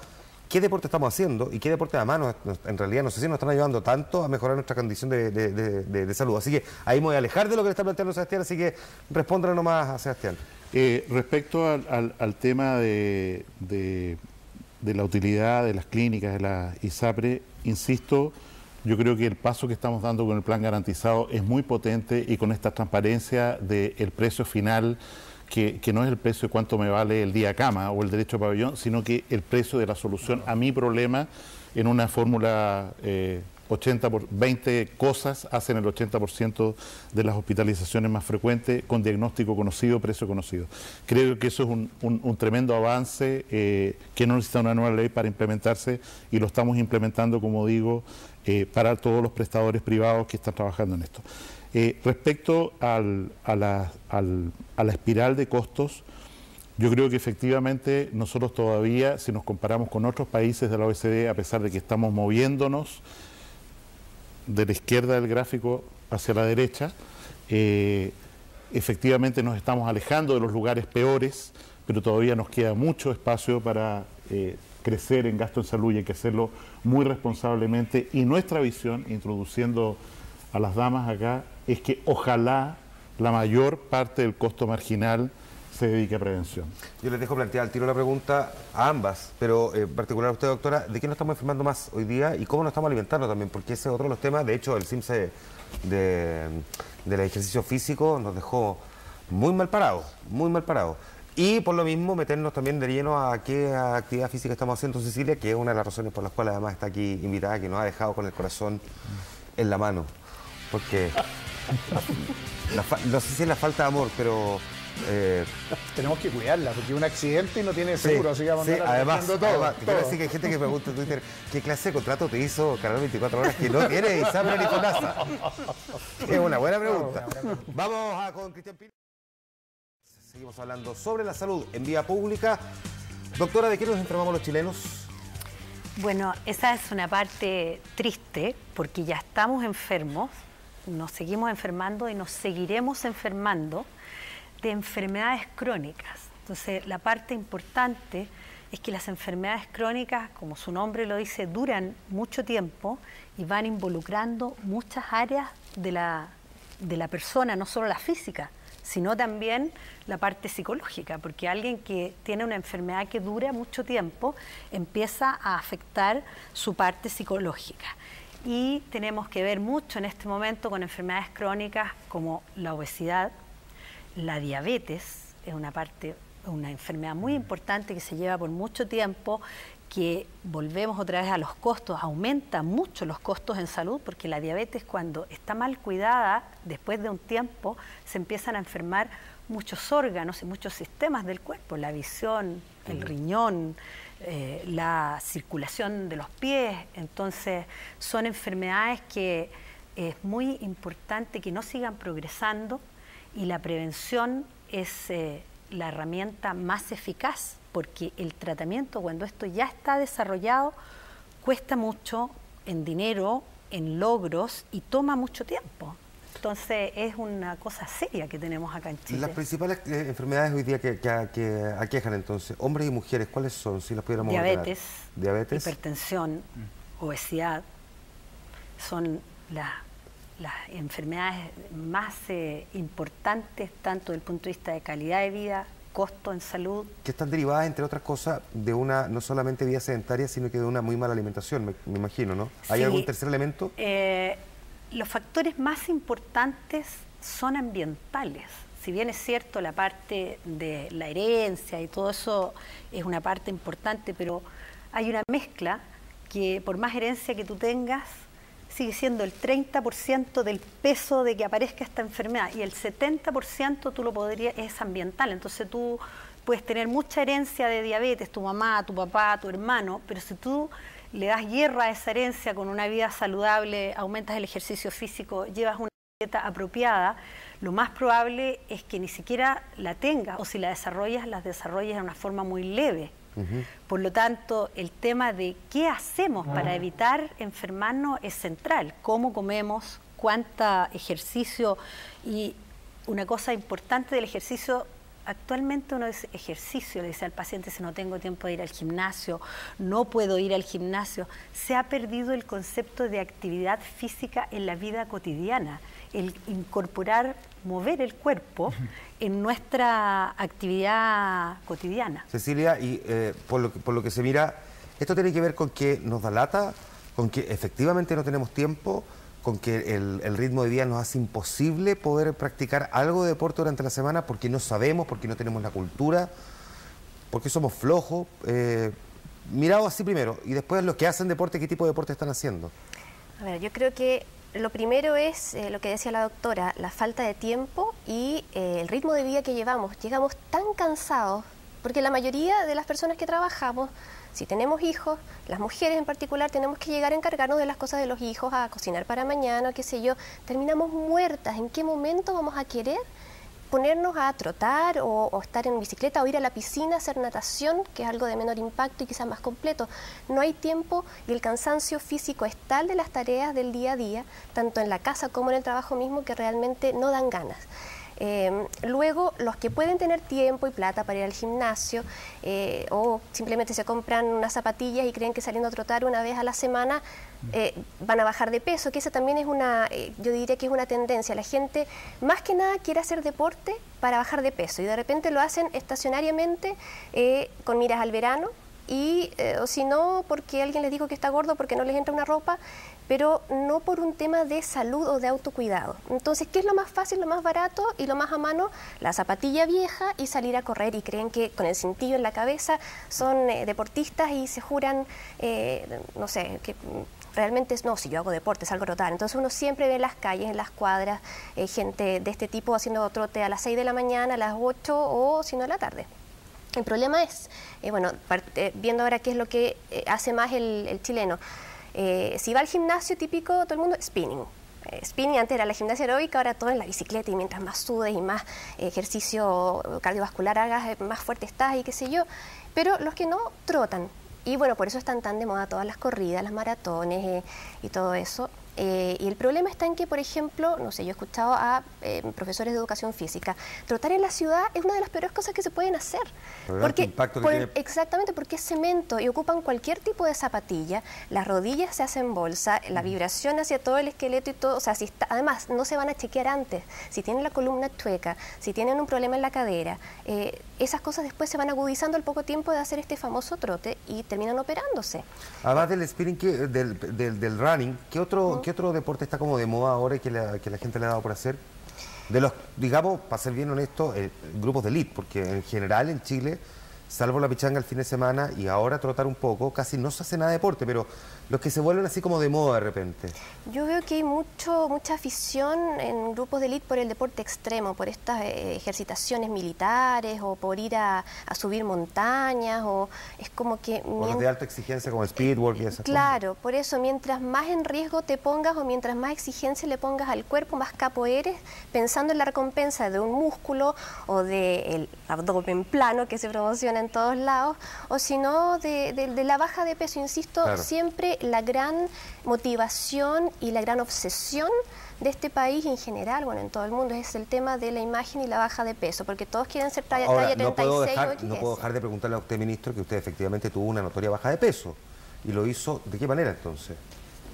qué deporte estamos haciendo y qué deporte además en realidad no sé si nos están ayudando tanto a mejorar nuestra condición de salud. Así que ahí me voy a alejar de lo que le está planteando Sebastián, así que respóndale nomás a Sebastián. Respecto al tema de la utilidad de las clínicas, de la ISAPRE, insisto, yo creo que el paso que estamos dando con el plan garantizado es muy potente y con esta transparencia del precio final, que no es el precio de cuánto me vale el día cama o el derecho a pabellón, sino que el precio de la solución a mi problema en una fórmula 20 cosas hacen el 80% de las hospitalizaciones más frecuentes con diagnóstico conocido, precio conocido. Creo que eso es un tremendo avance que no necesita una nueva ley para implementarse y lo estamos implementando, como digo, para todos los prestadores privados que están trabajando en esto. Respecto a la espiral de costos, yo creo que efectivamente nosotros todavía, si nos comparamos con otros países de la OECD, a pesar de que estamos moviéndonos de la izquierda del gráfico hacia la derecha, efectivamente nos estamos alejando de los lugares peores, pero todavía nos queda mucho espacio para crecer en gasto en salud y hay que hacerlo muy responsablemente. Y nuestra visión, introduciendo a las damas acá, es que ojalá la mayor parte del costo marginal se dedique a prevención. Yo les dejo plantear al tiro la pregunta a ambas, pero en particular a usted, doctora, ¿de qué nos estamos enfermando más hoy día y cómo nos estamos alimentando también? Porque ese es otro de los temas. De hecho, el CIMSE del ejercicio físico nos dejó muy mal parados, muy mal parados. Y por lo mismo meternos también de lleno a qué actividad física estamos haciendo, Cecilia, que es una de las razones por las cuales además está aquí invitada, que nos ha dejado con el corazón en la mano. Porque no sé si es la falta de amor, pero tenemos que cuidarla, porque es un accidente y no tiene seguro, así que vamos a andar además, todo. quiero decir que hay gente que me pregunta en Twitter ¿qué clase de contrato te hizo Canal 24 Horas que no tiene ISAPRE ni FONASA? Es una buena pregunta. Vamos con Cristian Pino. Seguimos hablando sobre la salud en vía pública. Doctora, ¿de qué nos enfermamos los chilenos? Bueno, esa es una parte triste, porque ya estamos enfermos, nos seguimos enfermando y nos seguiremos enfermando de enfermedades crónicas. Entonces, la parte importante es que las enfermedades crónicas, como su nombre lo dice, duran mucho tiempo y van involucrando muchas áreas de la persona, no solo la física, sino también la parte psicológica, porque alguien que tiene una enfermedad que dura mucho tiempo empieza a afectar su parte psicológica. Y tenemos que ver mucho en este momento con enfermedades crónicas como la obesidad, la diabetes, es una enfermedad muy importante que se lleva por mucho tiempo, que volvemos otra vez a los costos, aumenta mucho los costos en salud, porque la diabetes, cuando está mal cuidada, después de un tiempo se empiezan a enfermar muchos órganos y muchos sistemas del cuerpo, la visión, el riñón, la circulación de los pies. Entonces son enfermedades que es muy importante que no sigan progresando, y la prevención es la herramienta más eficaz, porque el tratamiento, cuando esto ya está desarrollado, cuesta mucho en dinero, en logros, y toma mucho tiempo. Entonces es una cosa seria que tenemos acá en Chile. Las principales enfermedades hoy día que aquejan entonces, hombres y mujeres, ¿cuáles son? Si las pudiéramos diabetes, diabetes, hipertensión, obesidad, son las enfermedades más importantes, tanto desde el punto de vista de calidad de vida, costo en salud. Que están derivadas, entre otras cosas, de una no solamente vida sedentaria, sino que de una muy mala alimentación, me imagino, ¿no? ¿Hay sí, algún tercer elemento? Los factores más importantes son ambientales. Si bien es cierto, la parte de la herencia y todo eso es una parte importante, pero hay una mezcla que, por más herencia que tú tengas, sigue siendo el 30% del peso de que aparezca esta enfermedad, y el 70% tú lo podrías, es ambiental. Entonces tú puedes tener mucha herencia de diabetes, tu mamá, tu papá, tu hermano, pero si tú le das hierro a esa herencia con una vida saludable, aumentas el ejercicio físico, llevas una dieta apropiada, lo más probable es que ni siquiera la tengas, o si la desarrollas, las desarrollas de una forma muy leve. Por lo tanto, el tema de qué hacemos para evitar enfermarnos es central. Cómo comemos, cuánto ejercicio. Y una cosa importante del ejercicio, actualmente uno dice ejercicio, le dice al paciente si no tengo tiempo de ir al gimnasio, no puedo ir al gimnasio. Se ha perdido el concepto de actividad física en la vida cotidiana, el incorporar, mover el cuerpo en nuestra actividad cotidiana. Cecilia, y por lo que se mira, esto tiene que ver con que nos da lata, con que efectivamente no tenemos tiempo, con que el ritmo de vida nos hace imposible poder practicar algo de deporte durante la semana porque no sabemos, porque no tenemos la cultura, porque somos flojos. Mirado así primero, y después los que hacen deporte, ¿qué tipo de deporte están haciendo? A ver, yo creo que lo primero es lo que decía la doctora, la falta de tiempo y el ritmo de vida que llevamos. Llegamos tan cansados, porque la mayoría de las personas que trabajamos, si tenemos hijos, las mujeres en particular, tenemos que llegar a encargarnos de las cosas de los hijos, a cocinar para mañana, qué sé yo, terminamos muertas. ¿En qué momento vamos a querer ponernos a trotar o estar en bicicleta o ir a la piscina, hacer natación, que es algo de menor impacto y quizás más completo? No hay tiempo y el cansancio físico es tal de las tareas del día a día, tanto en la casa como en el trabajo mismo, que realmente no dan ganas. Luego, los que pueden tener tiempo y plata para ir al gimnasio o simplemente se compran unas zapatillas y creen que saliendo a trotar una vez a la semana van a bajar de peso, que esa también es yo diría que es una tendencia. La gente más que nada quiere hacer deporte para bajar de peso y de repente lo hacen estacionariamente con miras al verano o si no porque alguien les dijo que está gordo porque no les entra una ropa, pero no por un tema de salud o de autocuidado. Entonces, ¿qué es lo más fácil, lo más barato y lo más a mano? La zapatilla vieja y salir a correr, y creen que con el cintillo en la cabeza son deportistas y se juran, no sé, que realmente no, si yo hago deporte, salgo a trotar. Entonces uno siempre ve en las calles, en las cuadras, gente de este tipo haciendo trote a las 6 de la mañana, a las 8 o si no a la tarde. El problema es, viendo ahora qué es lo que hace más el chileno. Si va al gimnasio típico, todo el mundo spinning. Spinning antes era la gimnasia aeróbica, ahora todo en la bicicleta, y mientras más sudes y más ejercicio cardiovascular hagas, más fuerte estás y qué sé yo. Pero los que no, trotan. Y bueno, por eso están tan de moda todas las corridas, las maratones y todo eso. Y el problema está en que, por ejemplo, no sé, yo he escuchado a profesores de educación física, trotar en la ciudad es una de las peores cosas que se pueden hacer. Exactamente, porque es cemento y ocupan cualquier tipo de zapatilla, las rodillas se hacen bolsa, la vibración hacia todo el esqueleto y todo, o sea, además no se van a chequear antes, si tienen la columna chueca, si tienen un problema en la cadera, esas cosas después se van agudizando al poco tiempo de hacer este famoso trote y terminan operándose. Además del spinning, del running, ¿qué otro deporte está como de moda ahora y que la gente le ha dado por hacer? De los, digamos, para ser bien honesto, grupos de elite, porque en general en Chile, salvo la pichanga el fin de semana y ahora trotar un poco, casi no se hace nada de deporte, pero los que se vuelven así como de moda de repente. Yo veo que hay mucha afición en grupos de élite por el deporte extremo, por estas ejercitaciones militares o por ir a subir montañas, o es como que... O los de alta exigencia como speedwork y esas Claro, por eso mientras más en riesgo te pongas o mientras más exigencia le pongas al cuerpo, más capo eres, pensando en la recompensa de un músculo o del abdomen plano que se promociona en todos lados, o si no de la baja de peso, insisto, claro. Siempre la gran motivación y la gran obsesión de este país en general, bueno, en todo el mundo, es el tema de la imagen y la baja de peso, porque todos quieren ser talla 36 no puedo dejar de preguntarle a usted, ministro, que usted efectivamente tuvo una notoria baja de peso, y lo hizo, ¿de qué manera entonces?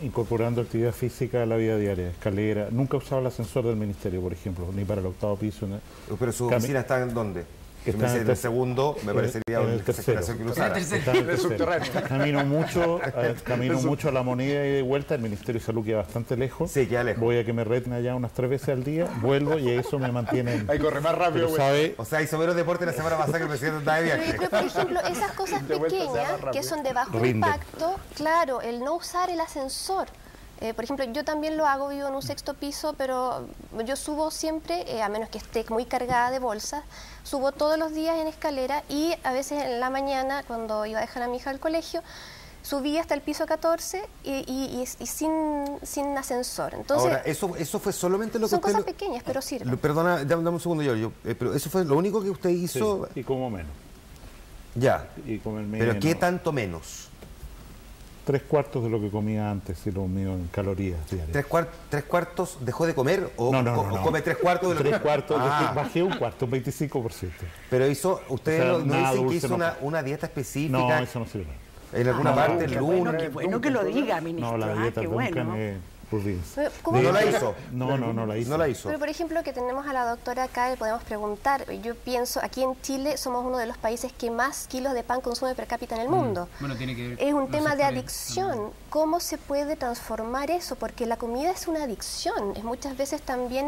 Incorporando actividad física a la vida diaria, escalera. Nunca usaba el ascensor del ministerio, por ejemplo, ni para el 8º piso. ¿Pero su oficina está en dónde? Está en el segundo, me parecería en el tercero. Camino mucho a La Moneda y de vuelta. El Ministerio de Salud queda bastante lejos. Sí, queda lejos. Voy a que me reten allá unas 3 veces al día, vuelvo y eso me mantiene... Hay que correr más rápido, güey. O sea, hizo menos deporte la semana pasada que el presidente está de viaje. Pero, por ejemplo, esas cosas pequeñas que son de bajo impacto, claro, el no usar el ascensor. Por ejemplo, yo también lo hago, vivo en un 6º piso, pero yo subo siempre, a menos que esté muy cargada de bolsas, subo todos los días en escalera y a veces en la mañana, cuando iba a dejar a mi hija al colegio, subí hasta el piso 14 y sin ascensor. Entonces, ahora, eso fue solamente lo que son usted... cosas pequeñas, pero sirven. Perdona, dame un segundo, Giorgio, pero eso fue lo único que usted hizo... Sí, y como menos. Ya, Y comer pero menos. ¿qué tanto menos? 3/4 de lo que comía antes, si lo mío en calorías diarias. ¿Tres cuartos dejó de comer o, No. o come 3/4 de lo que... 3/4, Ah, bajé un cuarto, un 25%. pero hizo, usted O sea, no nada dice que dulce, hizo no. una dieta específica No, eso no sirve. en alguna parte, el Qué lunes. bueno que lo diga, ministro. No, la dieta qué Duncan bueno. es budín. Pero, ¿cómo ¿No no? la hizo? No la hice. No la hizo. Pero, por ejemplo, que tenemos a la doctora acá, le podemos preguntar. Yo pienso, aquí en Chile somos uno de los países que más kilos de pan consume per cápita en el mundo. Bueno, tiene que ver Es un los tema de sectores adicción. también. ¿Cómo se puede transformar eso? Porque la comida es una adicción. Es muchas veces también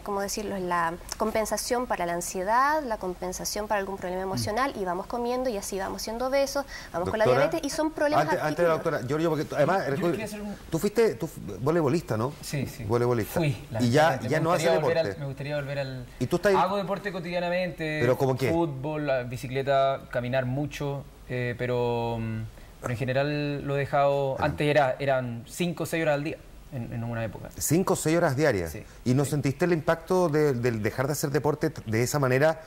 ¿cómo decirlo? La compensación para la ansiedad, la compensación para algún problema emocional, y vamos comiendo y así vamos siendo obesos, vamos con la Doctora, diabetes y son problemas antes de la doctora, Giorgio, porque además, yo quería hacer un- tú fuiste voleibolista, ¿no? Sí. Voleibolista. Fui. Y ya lamentablemente. no hace deporte. Me gustaría volver al... ¿Y tú estás- Hago deporte cotidianamente. ¿Pero cómo qué? Fútbol, bicicleta, caminar mucho, pero en general lo he dejado... Antes eran 5 o 6 horas al día, en una época. 5 o 6 horas diarias. Sí. ¿Y no sentiste el impacto del dejar de hacer deporte de esa manera?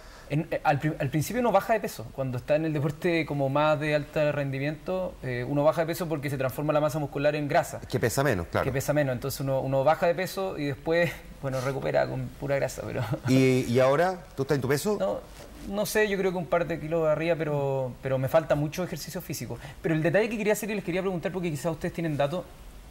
Al principio uno baja de peso. Cuando está en el deporte como más de alto rendimiento, uno baja de peso porque se transforma la masa muscular en grasa. Que pesa menos, claro. Que pesa menos. Entonces uno baja de peso y después, bueno, recupera con pura grasa. Pero ¿Y ahora tú estás en tu peso? no sé, yo creo que un par de kilos de arriba, pero me falta mucho ejercicio físico. Pero el detalle que quería hacer y les quería preguntar, porque quizás ustedes tienen datos,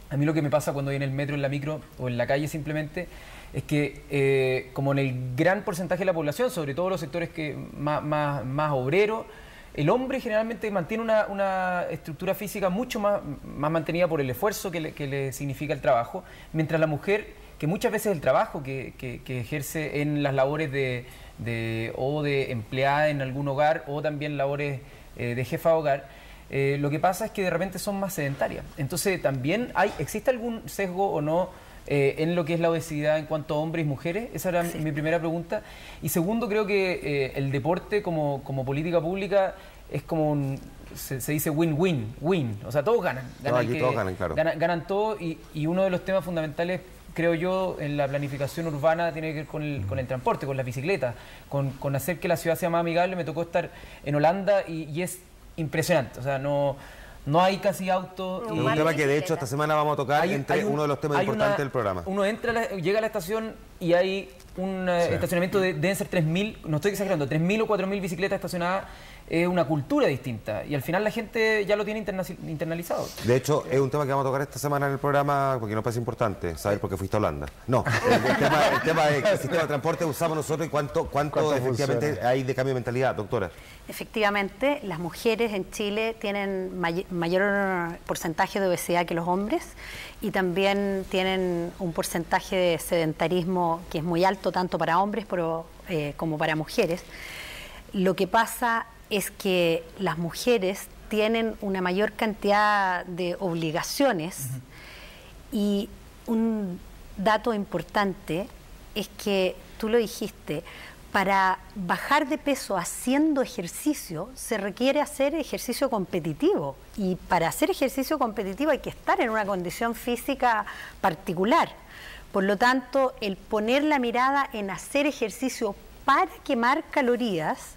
a mí lo que me pasa cuando voy en el metro, en la micro o en la calle simplemente, es que como en el gran porcentaje de la población, sobre todo los sectores más obreros, el hombre generalmente mantiene una estructura física mucho más mantenida por el esfuerzo que le significa el trabajo, mientras la mujer, que muchas veces el trabajo que ejerce en las labores de empleada en algún hogar o también labores de jefa de hogar, lo que pasa es que de repente son más sedentarias. Entonces también ¿existe algún sesgo o no en lo que es la obesidad en cuanto a hombres y mujeres? Esa era mi primera pregunta. Y segundo, creo que el deporte como política pública es como se dice win-win, o sea, todos ganan. Todos ganan, claro. Ganan todos y uno de los temas fundamentales, creo yo, en la planificación urbana tiene que ver con el transporte, con las bicicletas, con hacer que la ciudad sea más amigable. Me tocó estar en Holanda y es impresionante, o sea, no hay casi autos. Es un tema que de hecho esta semana vamos a tocar uno de los temas importantes del programa. Uno llega a la estación y hay un estacionamiento deben ser 3.000, no estoy exagerando, 3.000 o 4.000 bicicletas estacionadas. Es una cultura distinta y al final la gente ya lo tiene internalizado. De hecho, es un tema que vamos a tocar esta semana en el programa porque nos parece importante saber por qué fuiste a Holanda. No, el tema de qué sistema de transporte usamos nosotros y cuánto efectivamente funciona? Hay de cambio de mentalidad, doctora. Efectivamente, las mujeres en Chile tienen mayor porcentaje de obesidad que los hombres y también tienen un porcentaje de sedentarismo que es muy alto tanto para hombres como para mujeres. Lo que pasa es que las mujeres tienen una mayor cantidad de obligaciones y un dato importante es que, tú lo dijiste, para bajar de peso haciendo ejercicio se requiere hacer ejercicio competitivo y para hacer ejercicio competitivo hay que estar en una condición física particular. Por lo tanto, el poner la mirada en hacer ejercicio para quemar calorías,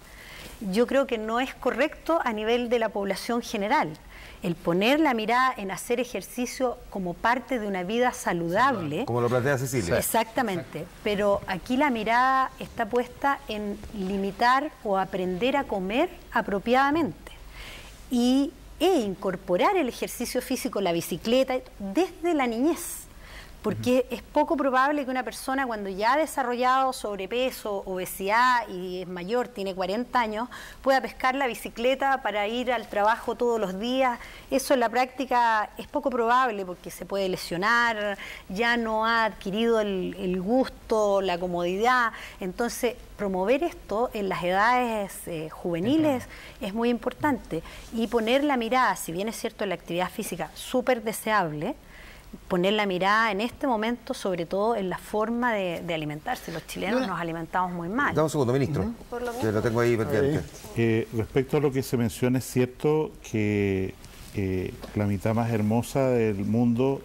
yo creo que no es correcto a nivel de la población general. El poner la mirada en hacer ejercicio como parte de una vida saludable. Como lo plantea Cecilia. Exactamente, pero aquí la mirada está puesta en limitar o aprender a comer apropiadamente e incorporar el ejercicio físico, la bicicleta, desde la niñez. Porque es poco probable que una persona cuando ya ha desarrollado sobrepeso, obesidad y es mayor, tiene 40 años, pueda pescar la bicicleta para ir al trabajo todos los días. Eso en la práctica es poco probable porque se puede lesionar, ya no ha adquirido el gusto, la comodidad. Entonces, promover esto en las edades juveniles es muy importante. Y poner la mirada, si bien es cierto la actividad física súper deseable, poner la mirada en este momento, sobre todo en la forma de alimentarse. Los chilenos nos alimentamos muy mal. Dame un segundo, ministro, que lo tengo ahí pendiente. Respecto a lo que se menciona, es cierto que la mitad más hermosa del mundo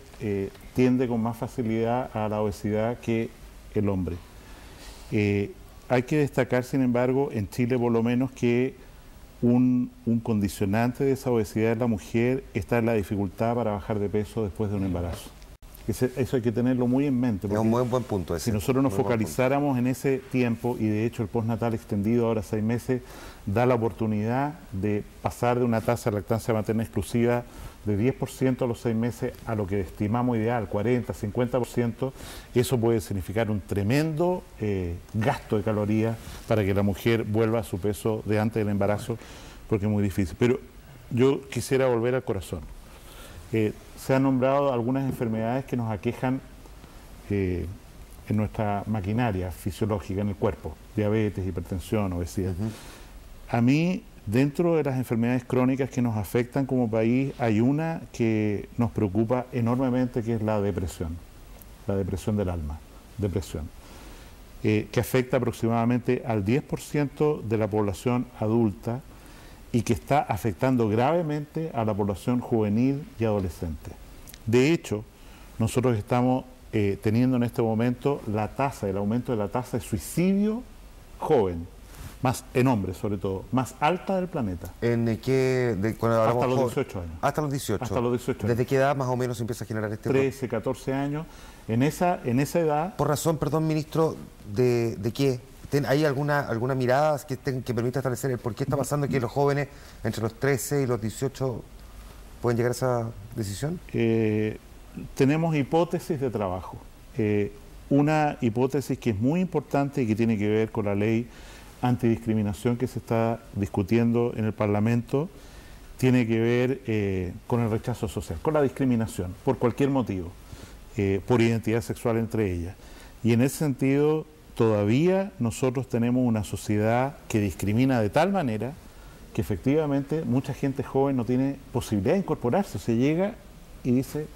tiende con más facilidad a la obesidad que el hombre. Hay que destacar, sin embargo, en Chile por lo menos, que un condicionante de esa obesidad de la mujer está en la dificultad para bajar de peso después de un embarazo. Eso hay que tenerlo muy en mente. Es un muy buen punto ese. Si nosotros nos focalizáramos en ese tiempo, y de hecho el postnatal extendido ahora 6 meses, da la oportunidad de pasar de una tasa de lactancia materna exclusiva de 10% a los 6 meses a lo que estimamos ideal, 40, 50%, eso puede significar un tremendo gasto de calorías para que la mujer vuelva a su peso de antes del embarazo, porque es muy difícil. Pero yo quisiera volver al corazón. Se han nombrado algunas enfermedades que nos aquejan en nuestra maquinaria fisiológica en el cuerpo, diabetes, hipertensión, obesidad. A mí, dentro de las enfermedades crónicas que nos afectan como país, hay una que nos preocupa enormemente, que es la depresión del alma, que afecta aproximadamente al 10% de la población adulta y que está afectando gravemente a la población juvenil y adolescente. De hecho, nosotros estamos teniendo en este momento el aumento de la tasa de suicidio joven, más en hombres sobre todo, más alta del planeta. ¿En qué? Hasta los 18 años. Hasta los 18. Hasta los 18 años. ¿Desde qué edad más o menos empieza a generar este? 13, 14 años. En esa edad... Por razón, perdón, ministro, ¿de qué? ¿Hay alguna mirada que permita establecer el por qué está pasando que los jóvenes entre los 13 y los 18 pueden llegar a esa decisión? Tenemos hipótesis de trabajo. Una hipótesis que es muy importante y que tiene que ver con la ley antidiscriminación que se está discutiendo en el Parlamento, tiene que ver con el rechazo social, con la discriminación, por cualquier motivo, por identidad sexual entre ellas. Y en ese sentido, todavía nosotros tenemos una sociedad que discrimina de tal manera que efectivamente mucha gente joven no tiene posibilidad de incorporarse. Se llega y dice,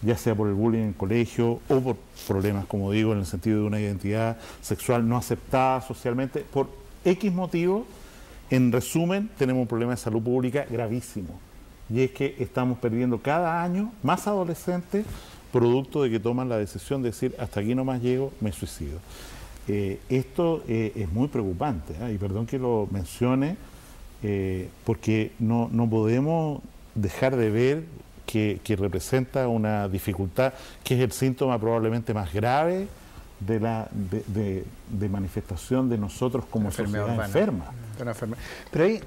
ya sea por el bullying en el colegio o por problemas, como digo, en el sentido de una identidad sexual no aceptada socialmente, por X motivo, en resumen, tenemos un problema de salud pública gravísimo. Y es que estamos perdiendo cada año más adolescentes producto de que toman la decisión de decir, hasta aquí nomás llego, me suicido. Esto es muy preocupante, y perdón que lo mencione, porque no podemos dejar de ver que representa una dificultad, que es el síntoma probablemente más grave de manifestación de nosotros como sociedad enferma. Pero ahí,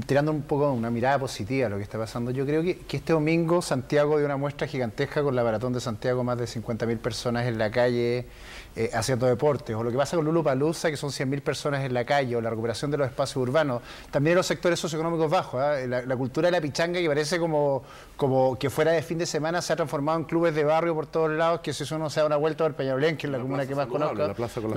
tirando un poco una mirada positiva a lo que está pasando, yo creo que este domingo Santiago dio una muestra gigantesca con la Maratón de Santiago, más de 50.000 personas en la calle haciendo deportes, o lo que pasa con Lollapalooza, que son 100.000 personas en la calle, o la recuperación de los espacios urbanos, también en los sectores socioeconómicos bajos. La cultura de la pichanga, que parece como que fuera de fin de semana, se ha transformado en clubes de barrio por todos lados, que si uno se da una vuelta por Peñalolén, que es la comuna que más conozco, la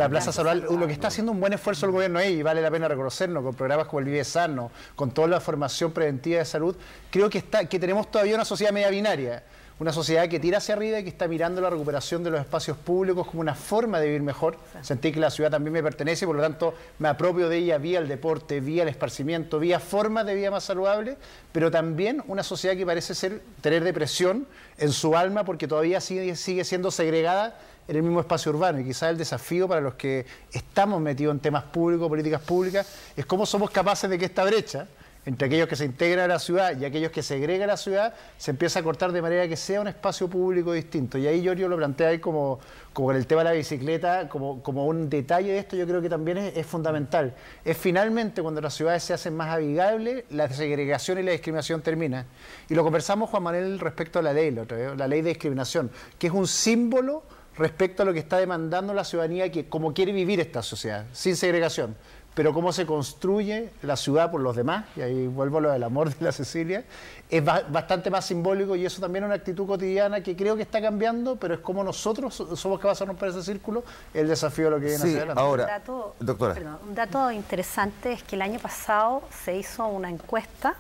Plaza Saludable, lo que está haciendo un buen esfuerzo el gobierno ahí, y vale la pena reconocerlo, con programas como el Vive Sano, con toda la formación preventiva de salud. Creo que tenemos todavía una sociedad media binaria, una sociedad que tira hacia arriba y que está mirando la recuperación de los espacios públicos como una forma de vivir mejor. Sentí que la ciudad también me pertenece, por lo tanto me apropio de ella vía el deporte, vía el esparcimiento, vía formas de vida más saludables, pero también una sociedad que parece tener depresión en su alma porque todavía sigue siendo segregada en el mismo espacio urbano. Y quizás el desafío para los que estamos metidos en temas públicos, políticas públicas, es cómo somos capaces de que esta brecha entre aquellos que se integran a la ciudad y aquellos que segregan a la ciudad, se empieza a cortar de manera que sea un espacio público distinto. Y ahí yo lo planteé ahí como con el tema de la bicicleta, como un detalle de esto, yo creo que también es fundamental. Es finalmente cuando las ciudades se hacen más amigables, la segregación y la discriminación termina. Y lo conversamos, Juan Manuel, respecto a la ley, la ley de discriminación, que es un símbolo respecto a lo que está demandando la ciudadanía, que como quiere vivir esta sociedad, sin segregación. Pero cómo se construye la ciudad por los demás, y ahí vuelvo a lo del amor de la Cecilia, es bastante más simbólico, y eso también es una actitud cotidiana que creo que está cambiando, pero es como nosotros somos capaces de romper ese círculo, el desafío de lo que viene hacia adelante. Ahora, doctora. Un dato interesante es que el año pasado se hizo una encuesta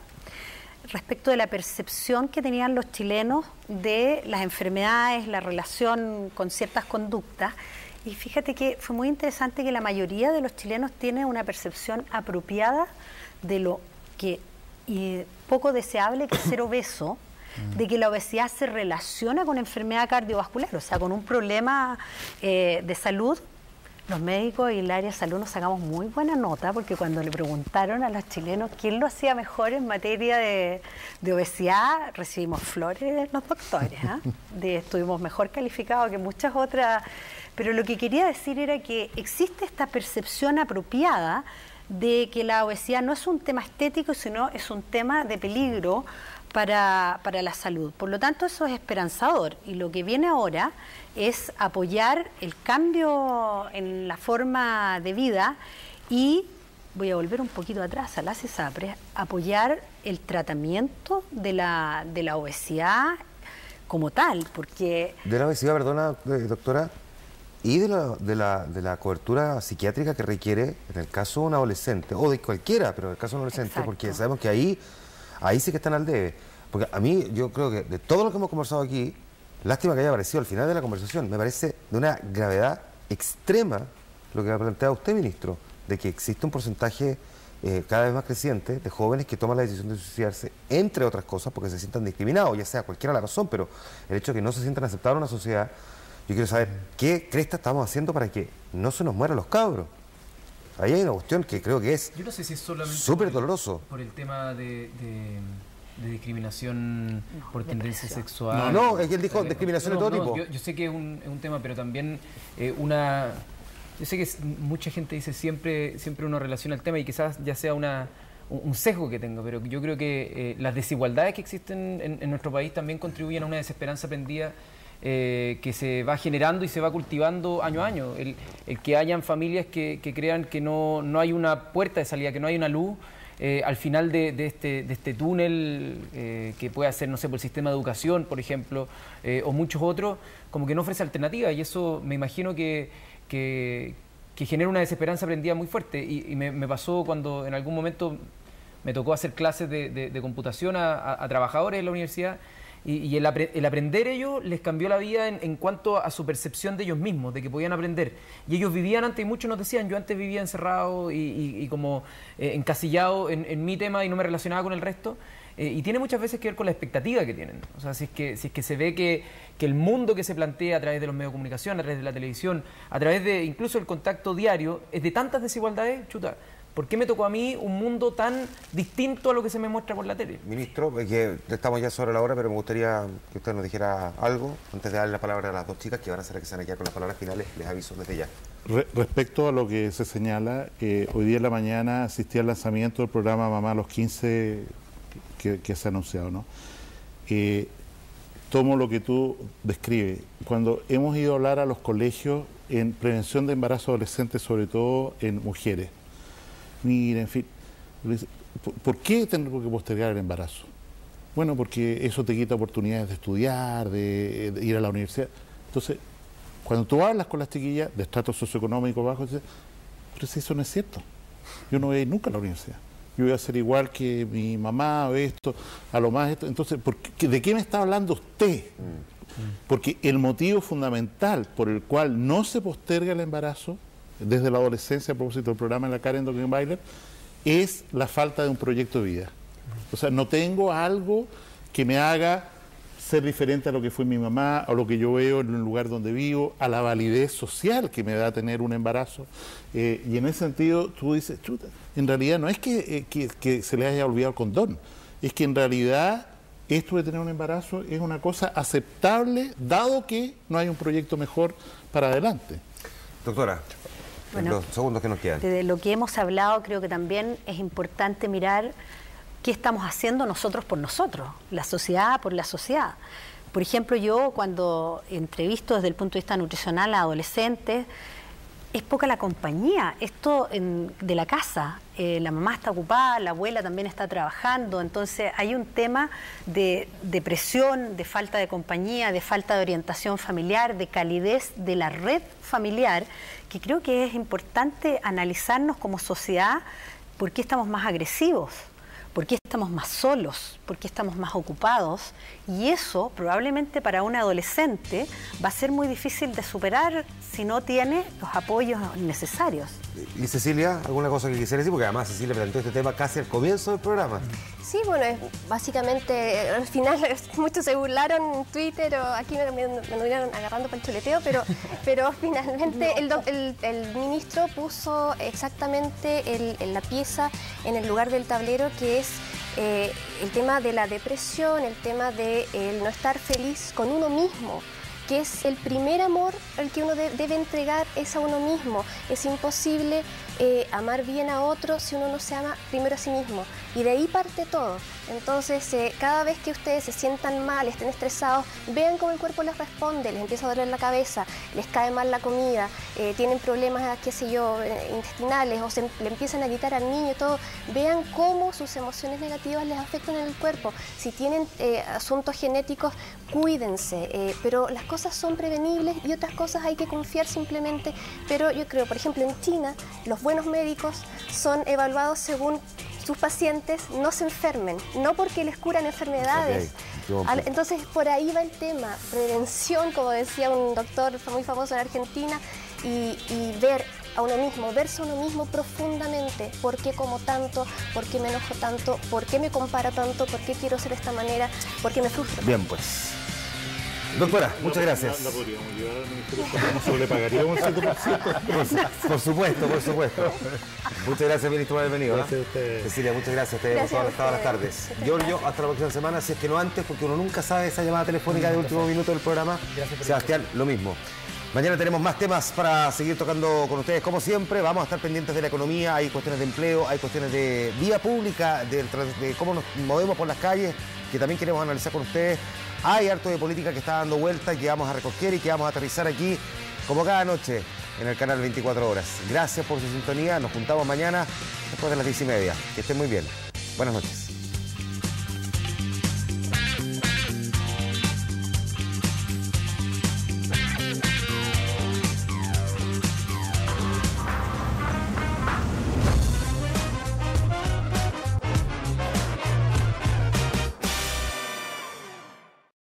respecto de la percepción que tenían los chilenos de las enfermedades, la relación con ciertas conductas. Y fíjate que fue muy interesante que la mayoría de los chilenos tiene una percepción apropiada de lo que y poco deseable que es ser obeso, de que la obesidad se relaciona con enfermedad cardiovascular, o sea, con un problema de salud. Los médicos y el área de salud nos sacamos muy buena nota porque cuando le preguntaron a los chilenos quién lo hacía mejor en materia de obesidad, recibimos flores de los doctores. Estuvimos mejor calificados que muchas otras. Pero lo que quería decir era que existe esta percepción apropiada de que la obesidad no es un tema estético, sino es un tema de peligro para la salud. Por lo tanto, eso es esperanzador. Y lo que viene ahora es apoyar el cambio en la forma de vida y, voy a volver un poquito atrás a las ISAPRES, apoyar el tratamiento de la obesidad como tal, porque... De la obesidad, perdona, doctora, y de la cobertura psiquiátrica que requiere en el caso de un adolescente, o de cualquiera, pero en el caso de un adolescente, exacto, porque sabemos que ahí sí que están al debe. Porque a mí, yo creo que de todo lo que hemos conversado aquí, lástima que haya aparecido al final de la conversación, me parece de una gravedad extrema lo que ha planteado usted, ministro, de que existe un porcentaje cada vez más creciente de jóvenes que toman la decisión de suicidarse, entre otras cosas, porque se sientan discriminados, ya sea cualquiera la razón, pero el hecho de que no se sientan aceptados en una sociedad. Yo quiero saber qué cresta estamos haciendo para que no se nos mueran los cabros. Ahí hay una cuestión que creo que es Yo no sé si es solamente súper doloroso. por el tema de discriminación por tendencia sexual. No, es que él dijo discriminación de todo tipo. Yo sé que es un tema, pero también yo sé que mucha gente dice siempre uno relaciona el tema y quizás ya sea un sesgo que tengo, pero yo creo que las desigualdades que existen en nuestro país también contribuyen a una desesperanza aprendida que se va generando y se va cultivando año a año. El que hayan familias que crean que no hay una puerta de salida, que no hay una luz al final de este túnel que puede ser, no sé, por el sistema de educación, por ejemplo, o muchos otros, como que no ofrece alternativa, y eso me imagino que genera una desesperanza aprendida muy fuerte. Y me pasó cuando en algún momento me tocó hacer clases de computación a trabajadores de la universidad. Y el aprender ellos les cambió la vida en cuanto a su percepción de ellos mismos, de que podían aprender. Y ellos vivían antes, y muchos nos decían, yo antes vivía encerrado y como encasillado en mi tema y no me relacionaba con el resto. Y tiene muchas veces que ver con la expectativa que tienen. O sea, si es que se ve que el mundo que se plantea a través de los medios de comunicación, a través de la televisión, a través de incluso el contacto diario, es de tantas desigualdades, chuta. ¿Por qué me tocó a mí un mundo tan distinto a lo que se me muestra por la tele? Ministro, que estamos ya sobre la hora, pero me gustaría que usted nos dijera algo antes de darle la palabra a las dos chicas que van a ser las que se van a quedar con las palabras finales. Les aviso desde ya. Respecto a lo que se señala, hoy día en la mañana asistí al lanzamiento del programa Mamá a los 15 que se ha anunciado, ¿no? Tomo lo que tú describes. Cuando hemos ido a hablar a los colegios en prevención de embarazo adolescente, sobre todo en mujeres, mira, en fin, ¿por qué tenemos que postergar el embarazo? Bueno, porque eso te quita oportunidades de estudiar, de ir a la universidad. Entonces, cuando tú hablas con las chiquillas de estratos socioeconómicos bajos, dices, pero si eso no es cierto, yo no voy a ir nunca a la universidad. Yo voy a ser igual que mi mamá o esto, a lo más esto. Entonces, ¿de qué me está hablando usted? Porque el motivo fundamental por el cual no se posterga el embarazo desde la adolescencia, a propósito del programa de la Karen Dockenbailer, es la falta de un proyecto de vida. O sea, no tengo algo que me haga ser diferente a lo que fue mi mamá, a lo que yo veo en el lugar donde vivo, a la validez social que me da tener un embarazo. Y en ese sentido, tú dices, chuta, en realidad no es que se le haya olvidado el condón, es que en realidad esto de tener un embarazo es una cosa aceptable, dado que no hay un proyecto mejor para adelante. Doctora, bueno, los segundos que nos quedan. De lo que hemos hablado, creo que también es importante mirar qué estamos haciendo nosotros por nosotros, la sociedad por la sociedad. Por ejemplo, yo cuando entrevisto desde el punto de vista nutricional a adolescentes, es poca la compañía, esto de la casa, la mamá está ocupada, la abuela también está trabajando, entonces hay un tema de depresión, de falta de compañía, de falta de orientación familiar, de calidez de la red familiar, que creo que es importante analizarnos como sociedad por qué estamos más agresivos, por qué estamos más solos, por qué estamos más ocupados, y eso probablemente para un adolescente va a ser muy difícil de superar si no tiene los apoyos necesarios. ¿Y Cecilia, alguna cosa que quisiera decir? Porque además Cecilia planteó este tema casi al comienzo del programa. Sí, bueno, básicamente al final muchos se burlaron en Twitter o aquí me anduvieron agarrando para el chuleteo, pero finalmente el ministro puso exactamente la pieza en el lugar del tablero, que es el tema de la depresión, el tema de el no estar feliz con uno mismo, que es el primer amor el que uno debe entregar, es a uno mismo. Es imposible amar bien a otro si uno no se ama primero a sí mismo. Y de ahí parte todo. Entonces, cada vez que ustedes se sientan mal, estén estresados, vean cómo el cuerpo les responde, les empieza a doler la cabeza, les cae mal la comida, tienen problemas, qué sé yo, intestinales, o le empiezan a gritar al niño y todo. Vean cómo sus emociones negativas les afectan en el cuerpo. Si tienen asuntos genéticos, cuídense. Pero las cosas son prevenibles y otras cosas hay que confiar simplemente. Pero yo creo, por ejemplo, en China, los buenos médicos son evaluados según sus pacientes no se enfermen, no porque les curan enfermedades. Okay. Entonces, por ahí va el tema, prevención, como decía un doctor muy famoso en Argentina, y ver a uno mismo, verse a uno mismo profundamente. ¿Por qué como tanto? ¿Por qué me enojo tanto? ¿Por qué me comparo tanto? ¿Por qué quiero ser de esta manera? ¿Por qué me frustro? Bien, pues. Doctora, muchas gracias. La podríamos llevar al Ministerio de Salud, no le pagaríamos un 7%. Por supuesto, por supuesto. Muchas gracias, ministro, por haber venido. Gracias a ustedes. Cecilia, muchas gracias. Te vemos todas las tardes. Giorgio, hasta la próxima semana, si es que no antes, porque uno nunca sabe esa llamada telefónica de último minuto del programa. Sebastián, lo mismo. Mañana tenemos más temas para seguir tocando con ustedes. Como siempre, vamos a estar pendientes de la economía, hay cuestiones de empleo, hay cuestiones de vía pública, de cómo nos movemos por las calles, que también queremos analizar con ustedes. Hay harto de política que está dando vueltas, que vamos a recoger y que vamos a aterrizar aquí, como cada noche, en el canal 24 Horas. Gracias por su sintonía, nos juntamos mañana después de las 10:30. Que estén muy bien. Buenas noches.